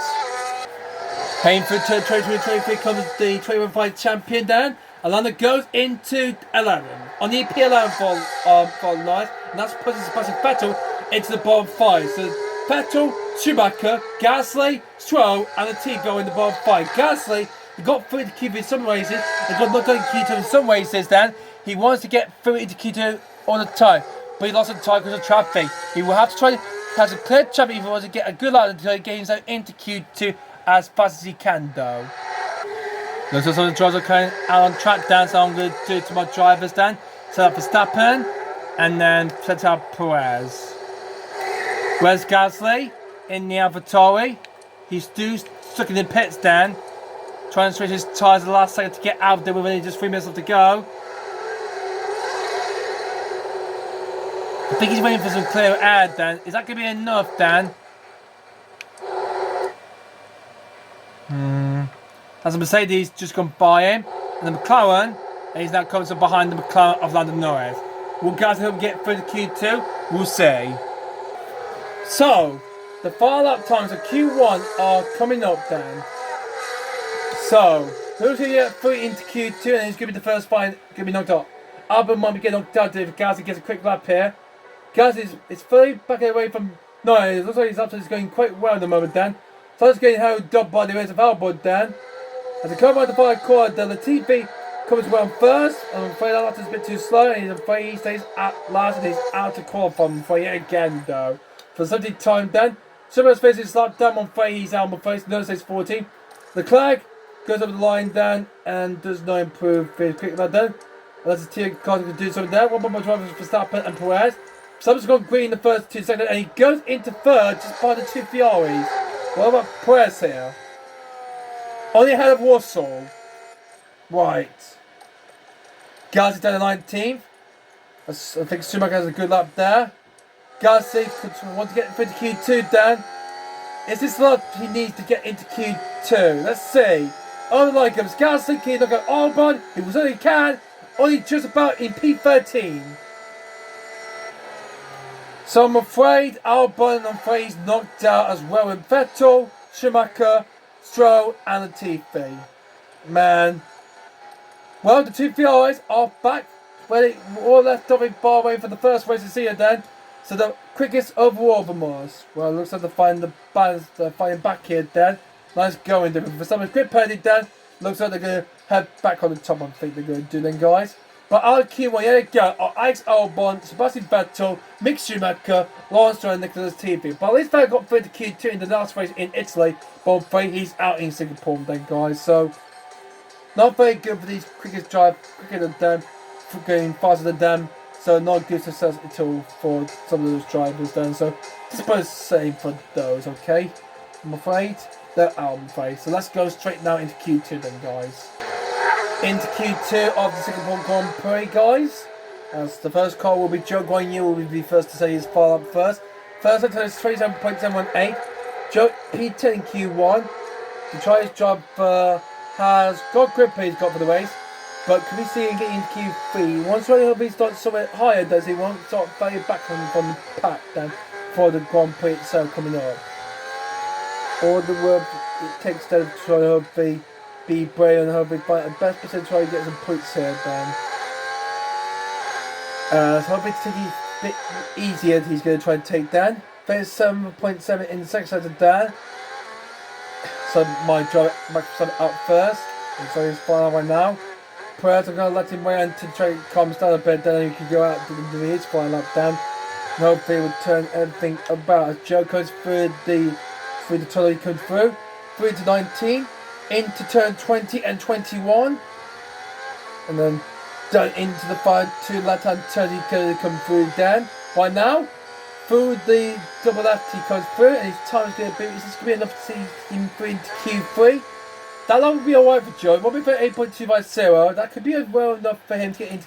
Heading through turn 2023 comes the 21-5 champion then. Alana goes into 11 on the P11 for Norris, and that's pushing Vettel into the bottom 5. So Vettel, Schumacher, Gasly, Stroll, and the team go in the bottom 5. Gasly, he got through into Q2 in some races, and got knocked out in Q2 in some races then. He wants to get through into Q2 all the time, but he lost some time because of traffic. He will have to try to have a clear traffic if he wants to get a good lap until he gets into Q2 as fast as he can though. Looks like some of the drivers are coming out on track down, so I'm going to do it to my drivers then. Set up Verstappen, and then set up Perez. Where's Gasly? In the AlphaTauri. He's still stuck in the pits then. Trying to switch his tyres at the last second to get out there with only just 3 minutes left to go. I think he's waiting for some clear air then. Is that going to be enough then? As a Mercedes just gone by him. And the McLaren, and he's now coming from behind the McLaren of Lando Norris. Will Gasly get through the Q2? We'll see. So, the final lap times of Q1 are coming up then. So, who's going to get through into Q2 and who's going to be the first fight going to be knocked out? Albon might be getting knocked out if Gasly gets a quick lap here. Gasly is fully back away from... No, it looks like his lap is going quite well at the moment then. So it's getting held up by the race of Albon then. As they come out the final corner, then Latifi comes around first. I'm afraid that lap is a bit too slow and he's afraid he stays at last and he's out to qualify. I'm afraid yet again though. For 70 time then. Schumacher's facing his lap down. I'm afraid he's out on face. No stays 14. Leclerc goes over the line then and does not improve very quick like then. That's a team car to do something there. One more drivers for Verstappen and Perez. Verstappen's gone green in the first 2 seconds and he goes into third just by the 2 Ferraris. What about Perez here? On the head of Warsaw. Right. Gasly down the 19th. I think Schumacher has a good lap there. Gasly could want to get into Q2 then. Is this lap he needs to get into Q2? Let's see. Oh my God, Gasly can look at Albon. He was only can. Only just about in P13. So I'm afraid Albon, he's knocked out as well with Vettel, Schumacher, Stroll and Latifi. Man. Well, the 2 Ferraris are back where they all left off in Bahrain for the first race of the season then. So the quickest overall of them was, well, it looks like they're finding the balance, they're finding back here then. Nice going there. For some quick penalty then, looks like they're going to head back on the top, I think they're going to do then, guys. But our Q1, here they go, Alex Albon, Sebastian Vettel, Mick Schumacher, Lawrence Stroll and Nicholas TV. But at least they got through to Q2 in the last race in Italy, but I'm afraid he's out in Singapore then, guys. So, not very good for these quickest drive, quicker than them, going faster than them. So not good success at all for some of those drivers then. So I suppose same for those, okay? I'm afraid. They're out, I'm afraid. So let's go straight now into Q2 then, guys. Into Q2 of the Singapore Grand Prix, guys. As the first car will be Joe Guan Yu will be first to say his file up first. First time is 27.718. Joe P10 in Q1. The tries job has got grip he's got for the race. But can we see him getting into Q3? Once he starts somewhere higher, does he want to start very back from the pack then for the Grand Prix itself coming up? Or the work it takes to try to be brave and hopefully fight the best percent to try to get some points here then. So hopefully to take it a bit easier he's going to try and take down. 37.7 in the second set of Dan. So my drive Microsoft out first. And so he's flying right now. Perez, I'm going to let him wait until Trey calms down a bit, then he can go out to do his final lap down. And hopefully we'll turn everything about as Joe goes through the tunnel he comes through to 19, into turn 20 and 21. And then down into the 2 left-hand turn he can come through then. Right now, through the double left he comes through and his time is going to be, this is going to be enough to see him through into Q3. That long will be alright for Joe. It won't be for 8.250. That could be well enough for him to get into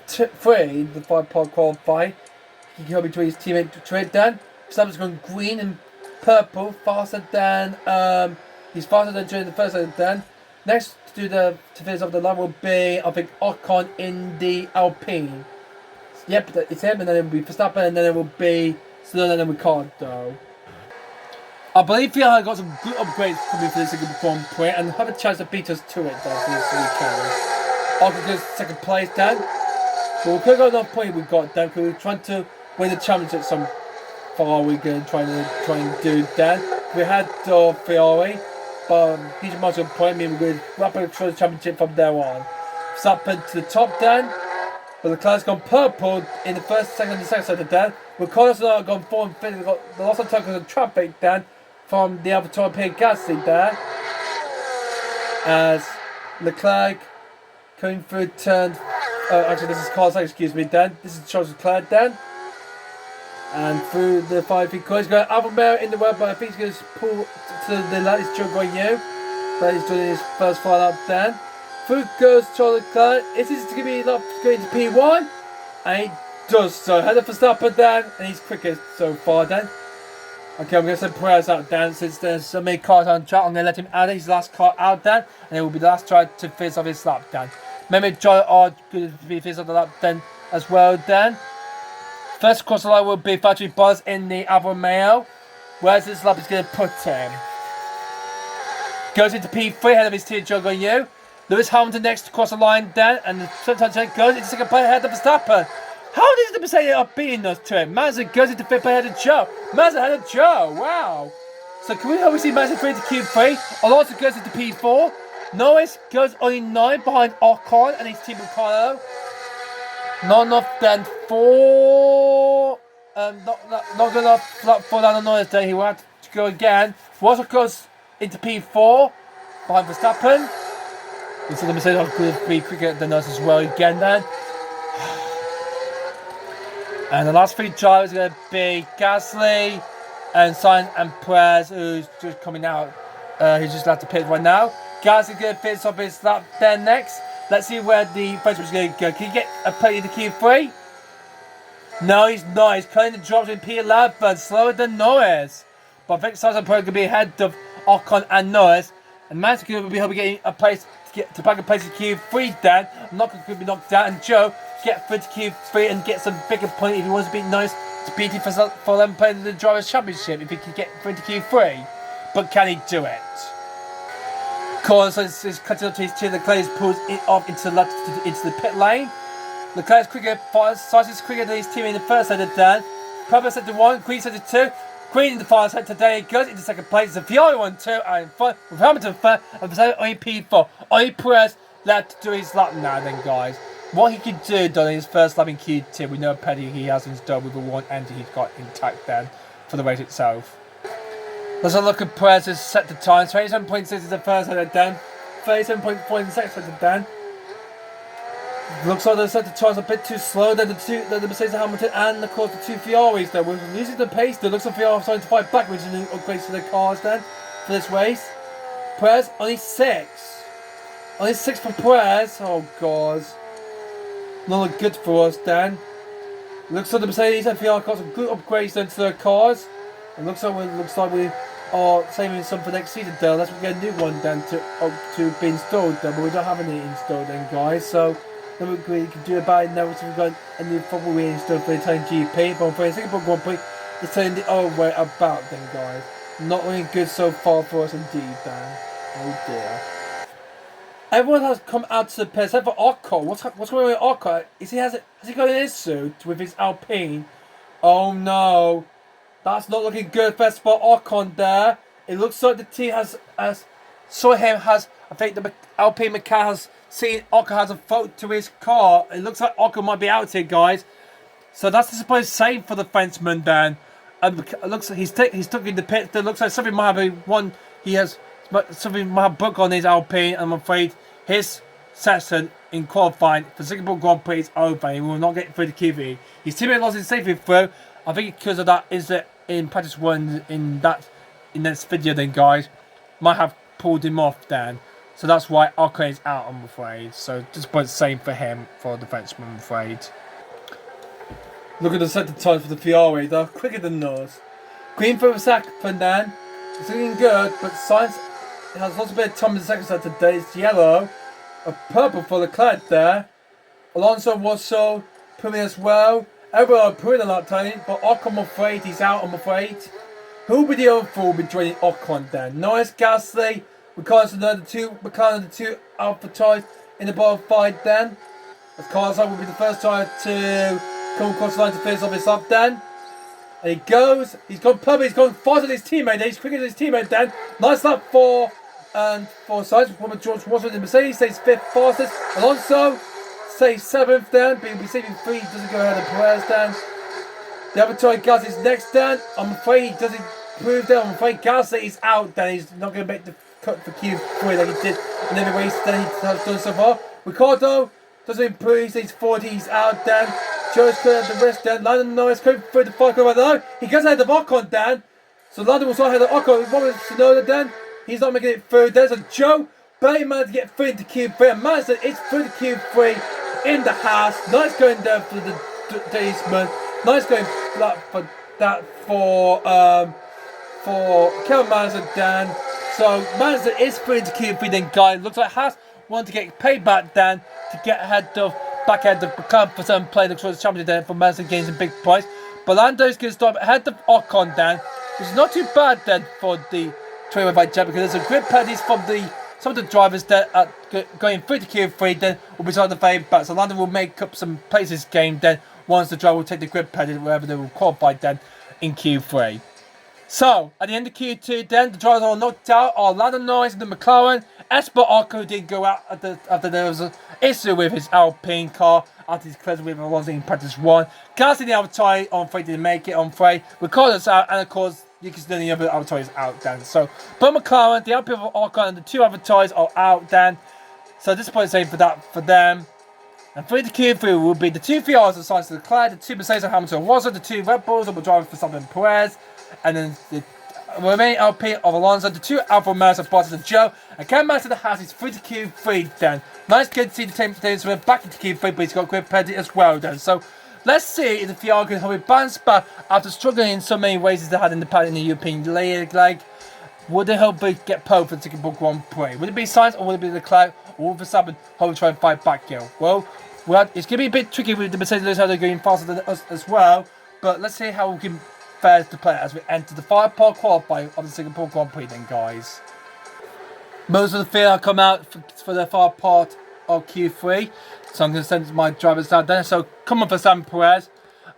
Q3, the 5-part qualifying. He can help between his teammate to trade Dan. Verstappen's going green and purple, faster than he's faster than during the first set Dan. Next to finish off the line will be, I think, Ocon in the Alpine. Yep, it's him, and then it will be Verstappen, and then it will be Sloan and Ricardo. I believe Ferrari got some good upgrades coming for this Grand Prix and have a chance to beat us to it though this weekend. Ocon goes second place then. But we could go enough point we got then because we're trying to win the championship some far we're going to try and do then. We had Ferrari, but he's much of a point, meaning we're going to wrap up the championship from there on. Verstappen to the top then. But the car's gone purple in the first, second, and the second set then. Ricardo's now gone 4 and 5th. Got the loss of time because of traffic then. From the Albertine Pierre Gasly there, as Leclerc coming through turn. Actually, this is Carlos, excuse me, then. This is Charles Leclerc then. And through the 5-feet corner, he's got Alfa Romeo in the world, but I think he's going to pull to the latest Joe Guan Yu. That he's doing his first final up then. Through goes Charles Leclerc. Is this going to be enough to go into P1? And he does so. Ahead of Verstappen then, and he's quickest so far then. Okay, I'm going to send Perez out then since there's so many cars on track. I'm going to let him out his last car out then, and it will be the last try to finish off his lap then. Remember, Joy are going to be finished off the lap then as well then. First across the line will be Factory Buzz in the Alfa Romeo. Where's this lap is going to put him? Goes into P3 ahead of his team, Joe Guan Yu. Lewis Hamilton next across the line then, and sometimes goes into second place ahead of Verstappen. How does the Mercedes are beating us to it? Mazda goes into 5th ahead of Joe. Mazda ahead of Joe. Wow. So can we obviously Mazda through to Q3? Alonso goes into P4. Norris goes only 9 behind Ocon and his team Ricardo. Not enough then for not good enough for Lando Norris then. He will have to go again. Russell goes into P4 behind Verstappen. You see the Mercedes are going to be quicker than us as well again then. And the last 3 drivers are going to be Gasly and Sainz and Perez, who's just coming out. He's just left the pit right now. Gasly's going to finish off his lap there next. Let's see where the French is going to go. Can he get a plate into Q3? No, he's not. He's cutting the drops in P11, slower than Norris. But I think Sainz and Perez are going to be ahead of Ocon and Norris. And Matt's going to be hoping getting a place to back a place in Q3 then. I'm not going to be knocked out. And Joe get through to Q3 and get some bigger point if he wants to beat Norris to beat him for them playing the Drivers' Championship if he can get through to Q3. But can he do it? Of course, it's cutting up to his team. The Clay pulls it off into the pit lane. Leclerc's quicker, Sainz is quicker than his teammate in the first sector then. Perez sector 1, Green sector 2. Green in the final sector, there he goes into second place. The Ferrari 1-2 and in front with Hamilton third and Mercedes only P4. Only Perez left to do his lap now then, guys. What he could do done in his first lap in Q2 with no penalty he has installed with the one entry he's got intact then for the race itself. Let's have a look at Perez's sector time. 27.6 is the first sector then. 37.4 in the second sector then. Looks like the sector time's a bit too slow than the Mercedes Hamilton and of course the two Ferraris there. We're losing the pace there. Looks like Ferrari starting to fight back, which is an upgrade to their cars then for this race. Perez only 6. Only 6 for Perez. Oh god. Not look good for us then. Looks like the Mercedes and Ferrari got some good upgrades then to their cars. It looks like we are saving some for next season then. Unless we get a new one then to be installed then, but we don't have any installed then, guys. So nothing we can do about it now. So we've got a new football we installed for the Italian GP, but for the Singapore Grand Prix, it's turning the other way about then, guys. Not looking good so far for us indeed then. Oh dear. Everyone has come out to the pit except for Ocon. What's going on with Ocon? Has he got an issue with his Alpine? Oh no. That's not looking good for Ocon there. It looks like the team I think the Alpine mechanic has seen Ocon has a fault to his car. It looks like Ocon might be out here, guys. So that's the supposed save for the Frenchman then. And it looks like he's stuck in the pit. It looks like something might have one. Something might have broke on his Alpine. I'm afraid his session in qualifying for Singapore Grand Prix is over. He will not get through the QV. His teammate lost his safety through. I think because of that is that in practice 1 in this video then, guys, might have pulled him off then. So that's why Ocon is out, I'm afraid. So just about the same for him, for the Frenchman, I'm afraid. Look at the sector times for the Ferrari. They're quicker than us. Green for the second then. It's looking good, but Sainz has lots of bit of time in the second sector today. It's yellow. A purple for Leclerc there. Alonso was so pulling as well. Everyone are pulling a lot tiny, but Ocon, I'm afraid, he's out, I'm afraid. Who will be the other four will be joining Ocon then? Norris, Gasly, McLaren, the two Alpha tyres in the bottom 5 then. As Carlos will be the first tyre to come across the line to finish off his lap then. And he goes, he's gone purple, he's gone faster than his teammate then, he's quicker than his teammate then. Nice lap for Sainz, Robert George Washington, the Mercedes stays 5th fastest. Alonso stays 7th then, but he'll be saving 3, he doesn't go ahead of Perez then. The other tyre, Gasly is next then. I'm afraid he doesn't prove that. I'm afraid Gasly is out then, he's not going to make the cut for Q3 like he did in every race that he has done so far. Ricardo doesn't improve, he stays 40, he's out then. Joe's clear at the rest then. Lando Norris coming through the 5 right now. He goes ahead of Ocon then. So Lando will start ahead of Ocon. Robert Tsunoda then. He's not making it through. There's a Joe. Barely managed to get through into Q3. And Mazda is through the Q3 in the house. Nice going down for the Daceman. Nice going for that for Kevin Mazda then. So Mazda is through into Q3 then, guys. Looks like Haas want to get paid back then to get ahead of back ahead of become for some play the championship then for Mazda gains a big price. But Lando's going to start ahead of Ocon then, which is not too bad then for the 21 jet, because there's a grid penalties from some of the drivers that are going through the Q3 then will be trying to fade back. So Lando will make up some places game then once the driver will take the grid penalty wherever they will qualify then in Q3. So, at the end of Q2 then, the drivers are knocked out are Lando Norris and the McLaren. Esper Ocon did go out after there was an issue with his Alpine car after his collision with Alonso in practice 1. Gasly the other tyre on Frey didn't make it on Frey. Ricardo's out, and of course, you can see the other tyres out then. So, but McLaren, the Alpine of Ocon, and the 2 other tyres are out then. So, this is probably the same for that for them. And for the Q3 will be the 2 Ferraris of Sainz Leclerc, the 2 Mercedes Hamilton also the 2 Red Bulls that will drive for Verstappen Perez. And then the remaining LP of Alonso, the 2 Alfa Romeos of Bottas and Joe, and Cam Master the house is through to Q3 then. Nice good to see the team back into Q3, but he's got great penalty as well then. So let's see if the Ferrari can help it bounce back after struggling in so many ways as they had in the past in the European League. Like, would they help it get pole for the Singapore Grand Prix? Would it be Sainz or would it be Leclerc, or will Verstappen hope to try and fight back here? Well, it's going to be a bit tricky with the Mercedes how they're going faster than us as well, but let's see how we can fare to play as we enter the 5-part qualifying of the Singapore Grand Prix then, guys. Most of the Ferrari come out for the 5 part of Q3. So I'm going to send my drivers down there. So come on for Sam Perez.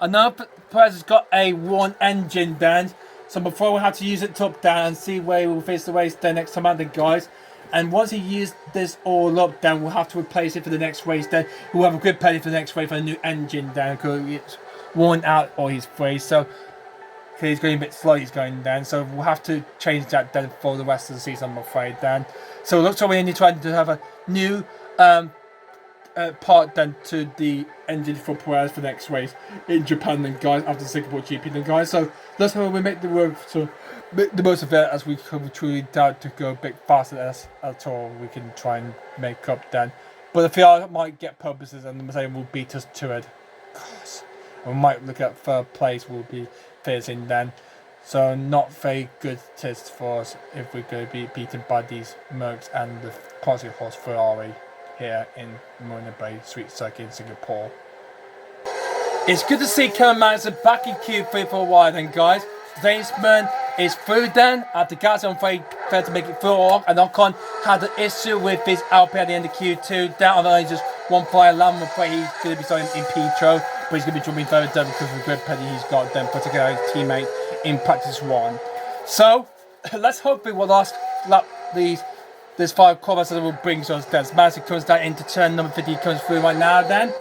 I know Perez has got a worn engine then. So before we have to use it top down and see where he will face the race then next time out the guys. And once he used this all up, then we'll have to replace it for the next race. Then we'll have a good penny for the next race for a new engine down because it's worn out or he's free. So he's going a bit slow. He's going down. So we'll have to change that then for the rest of the season, I'm afraid. Then. So it looks like we need to try to have a new part then to the engine for Perez for the next race in Japan then guys after the Singapore GP then guys. So that's how we make the work so the most of it as we truly doubt to go a bit faster as at all we can try and make up then. But the Ferrari might get purposes and the Mercedes will beat us to it. Gosh. We might look at third place will be facing then. So not very good test for us if we're going to be beaten by these Mercs and the Posse Horse Ferrari here in Marina Bay Street Circuit in Singapore. It's good to see Kevin Magnussen back in Q3 for a while then guys. Zanesman is through then after Gasly on failed to make it through and Ocon had an issue with his Alpine at the end of Q2. Down on only just one fire alarm, I'm afraid he's going to be starting in Petro, but he's going to be jumping further down because of the grid penalty he's got then, particularly his teammate in practice one. So let's hope it will last lap this 5 qualifiers that will bring us then. Magnussen comes down into turn number 50, comes through right now then.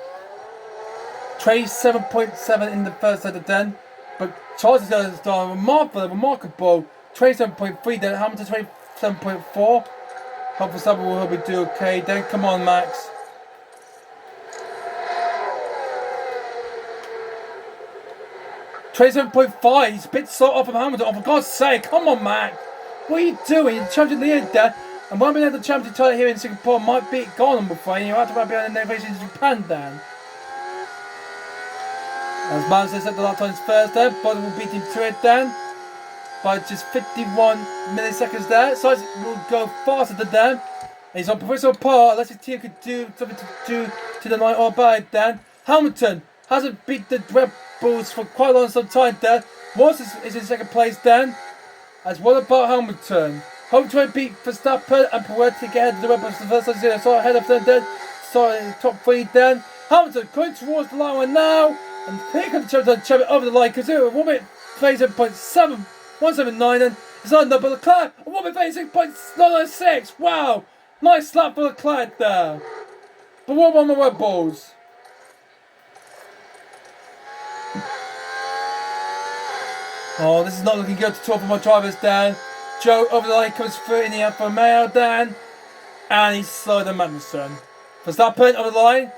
27.7 in the first set of then. But Charles is going to start remarkable 27.3 then. Hamilton 27.4. Hope for Verstappen will be do okay. Then come on, Max. .5. He's a bit slow off of Hamilton. Oh, for God's sake, come on, Max. What are you doing? You're champion leader there. And one minute the champion title here in Singapore might be gone, I'm afraid. You have to be on the innovation in Japan then. As Magnussen set the lap times first there, but will beat him to it then by just 51 milliseconds there. So it will go faster than them. And he's on professional par unless his team could do something to do to the night or about it then. Hamilton hasn't beat the Red Bulls for quite a long time there. Watts is in second place then. As what about Hamilton? Hamilton beat Verstappen and Perez to get ahead of the Red Bulls for the first time. So ahead of them then. Starting top 3 then. Hamilton going towards the line now. And here comes the champion over the line because it will be 37.179 and it's on number Leclerc. A woman 36.996. Wow. Nice slap for Leclerc there. But what about my Red Bulls? Oh, this is not looking good to talk for my drivers down. Joe over the line comes through in the Alfa Romeo then. And he's slower than Magnussen. Verstappen over the line.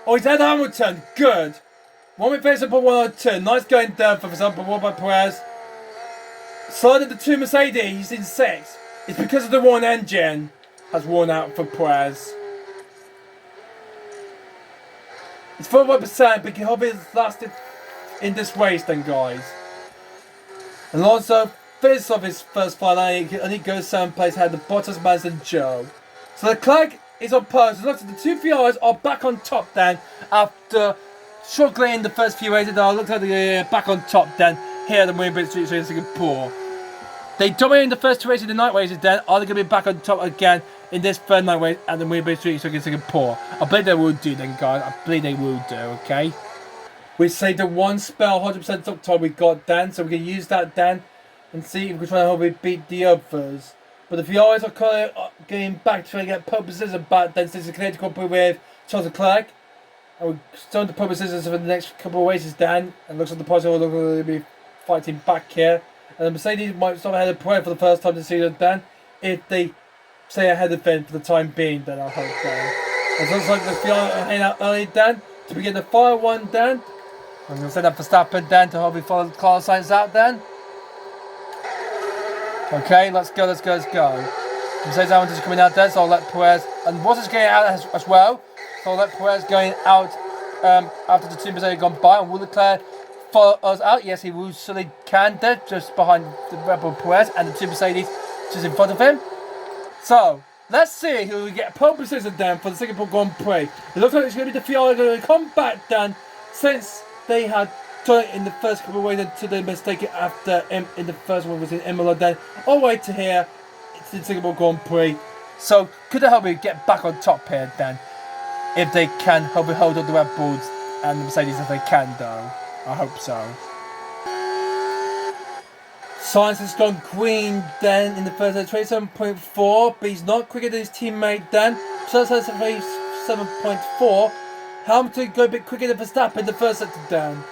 Oh, he's ahead of Hamilton. Good. 1 minute face up on 102. Nice going down for example. What by Perez? Sliding the 2 Mercedes. He's in 6th. It's because of the one engine has worn out for Perez. It's 41%, but he hope it's lasted in this race then, guys. Alonso finishes off his first flight and he goes 7th place ahead of Bottas, Max and Joe. So Leclerc is on pole. So looks like the 2 Ferraris are back on top then after struggling in the first few races. I looked at the back on top then here at the Marina Bay Street Circuit in Singapore. They dominated the first 2 races, the night races then. Are they going to be back on top again in this third night race at the Marina Bay Street Circuit in Singapore? I believe they will do then, guys. I believe they will do, okay? We saved the one spell 100% top time we got then, so we can use that then and see if we can try and help we beat the others. But the Ferraris are kind of getting back to trying to get pole position back then since the connected couple with Charles Leclerc. And we're starting to pole positions for the next couple of races then. And looks like the Porsche are going to be fighting back here. And the Mercedes might start ahead of Perez for the first time this season then. If they stay ahead of them for the time being, then I hope then. It looks like the Ferrari are heading out early then to begin the final one then. I'm going to set up Verstappen then to hopefully follow the Carlos Sainz out then. Okay, let's go. Mercedes Hamilton is coming out there, so I'll let Perez, and Bottas getting out as well, so I'll let Perez going out after the 2 Mercedes gone by, and will Leclerc follow us out? Yes, he will surely can there, just behind the Red Bull Perez, and the 2 Mercedes just in front of him. So, let's see who will get pole position then for the Singapore Grand Prix. It looks like it's going to be the Ferrari going to come back then, since they had done it in the first couple of ways to the mistake after in the first one was in Imola then all the way to here it's the Singapore Grand Prix. So could it help me get back on top here then? if they can hold on the Red Bulls and the Mercedes if they can, though. I hope so. Sainz has gone green then in the first at 27.4, but he's not quicker than his teammate then. Sainz has 7.4. Hamilton go a bit quicker than Verstappen in the first sector down.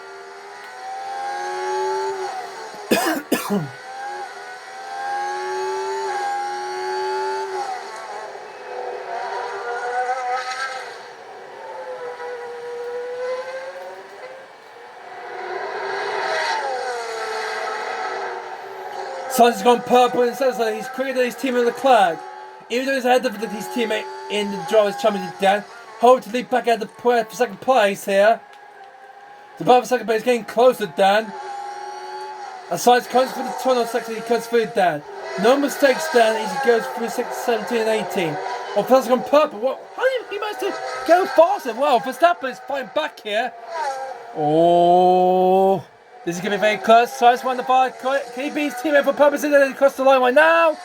Sainz has gone purple and says that he's quicker than his teammate Leclerc. Even though he's ahead of his teammate in the Drivers' Championship down, hold to lead back out of the second place here. The battle for second place is getting closer, Dan. And Sainz comes through the tunnel section, he comes through Dan. No mistakes, Dan, as he goes through 6, 17 and 18. Well, Verstappen's gone purple. What? How did he manage to go faster? Well, Verstappen is fighting back here. Oh. This is going to be very close. Sainz won the bar. Can he beat his teammate for purposes and cross the line right now?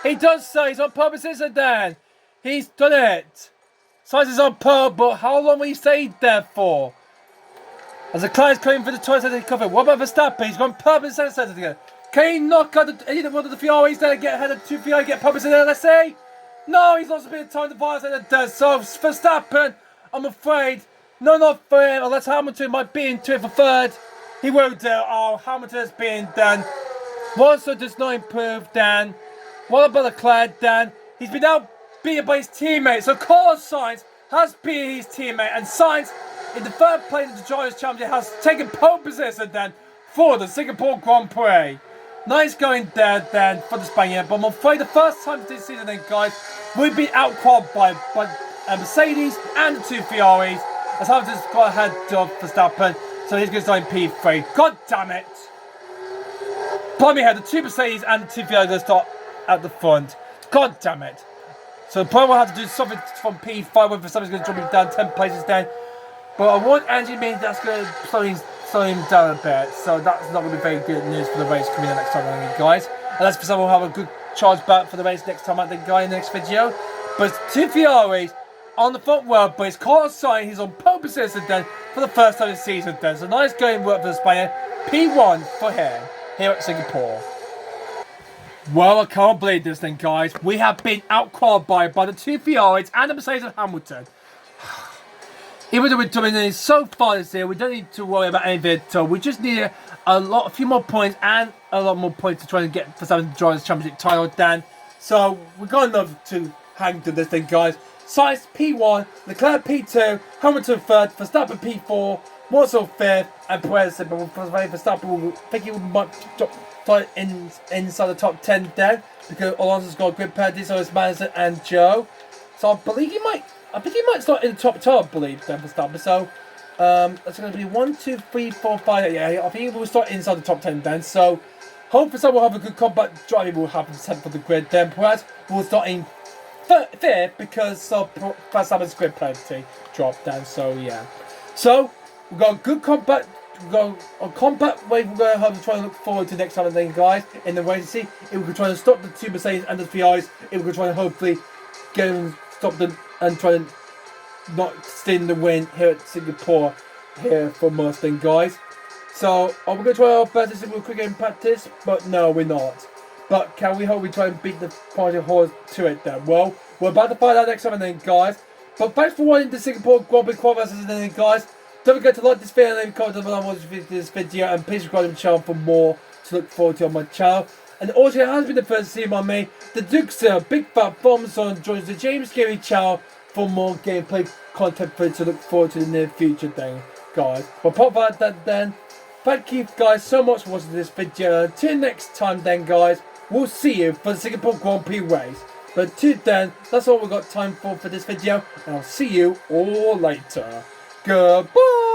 He does so. He's on purposes and Dan. He's done it. Sainz is on pole, but how long will he stay there for? As the car is coming for the twice as they cover. What about Verstappen? He's gone purpose and center again. Can he knock out either one of the Ferraris there and get ahead of two Ferrari, get purpose in there, let's say? No, he's lost a bit of time to violence and it does. So Verstappen, I'm afraid, no, not for him, unless Hamilton might be into it for third. He won't do. Oh, Hamilton has been done. Monster does not improve, Dan. What about Leclerc, Dan? He's been outbeaten by his teammates. So Carlos Sainz has beaten his teammate. And Sainz, in the third place of the Drivers' Championship, has taken pole position, Dan, for the Singapore Grand Prix. Nice going there, Dan, for the Spaniard. But I'm afraid the first time this season, then, guys, we've been outqualified by Mercedes and the two Ferraris. As Hamilton's got ahead of Verstappen. So he's going to start in P3. God damn it! Blimey here, the two Mercedes and the two Ferrari going to start at the front. God damn it! So probably will have to do something from P5 when Verstappen's going to drop him down 10 places then. But I want Angie mean that's going to slow him down a bit. So that's not going to be very good news for the race coming in next time, I think, guys. Unless Verstappen will have a good charge back for the race next time, I think, guys, in the next video. But two Ferraris on the front row, but it's Carlos Sainz. He's on pole position then for the first time this season then. So nice going work for the Spaniard. P1 for him here at Singapore. Well, I can't believe this then, guys. We have been outqualified by the two Ferraris and the Mercedes of Hamilton. Even though we're dominating so far this year, we don't need to worry about anything at all. We just need a few more points and a lot more points to try and get Verstappen to Drivers' Championship title then. So we're going to to hang to this thing, guys. Sainz P1, Leclerc P2, Hamilton 3rd, Verstappen P4, Mansell 5th, and Perez said, but Verstappen will think he might drop inside the top 10 then, because Alonso's got a good pair of so is Madison and Joe. So I believe he might start in the top 2, I believe, then Verstappen. So that's going to be 1, 2, 3, 4, 5. Yeah, I think he will start inside the top 10 then. So hope Verstappen will have a good combat driving, will have the 10th for the grid. Then Perez will start in 5th because of Verstappen's grid penalty dropped down. So yeah. So we've got a good combat. We've got a combat wave we're going to have to try and look forward to next time, then, guys, in the race to see if we can try and stop the two Mercedes and the Ferraris. If we can try and hopefully get them, stop them and try and not steal the win here at Singapore here for Mustang, guys. So I'm going to try our best to see if we're quicker in practice, but no, we're not. But can we hope we try and beat the party horse to it then? Well, we're about to find out next time, then, guys. But thanks for watching the Singapore Grand Prix qualifiers, then, guys. Don't forget to like this video and leave a comment down below this video, and please subscribe to the channel for more to look forward to on my channel. And also, it has been the first to see by me, the Duke's Big Fat Thumbs On joins the James Gaming channel for more gameplay content for you to look forward to in the near future then, guys. But apart from that then, thank you guys so much for watching this video. Until next time then, guys, we'll see you for the Singapore Grand Prix race. But until then, that's all we've got time for this video, and I'll see you all later. Goodbye!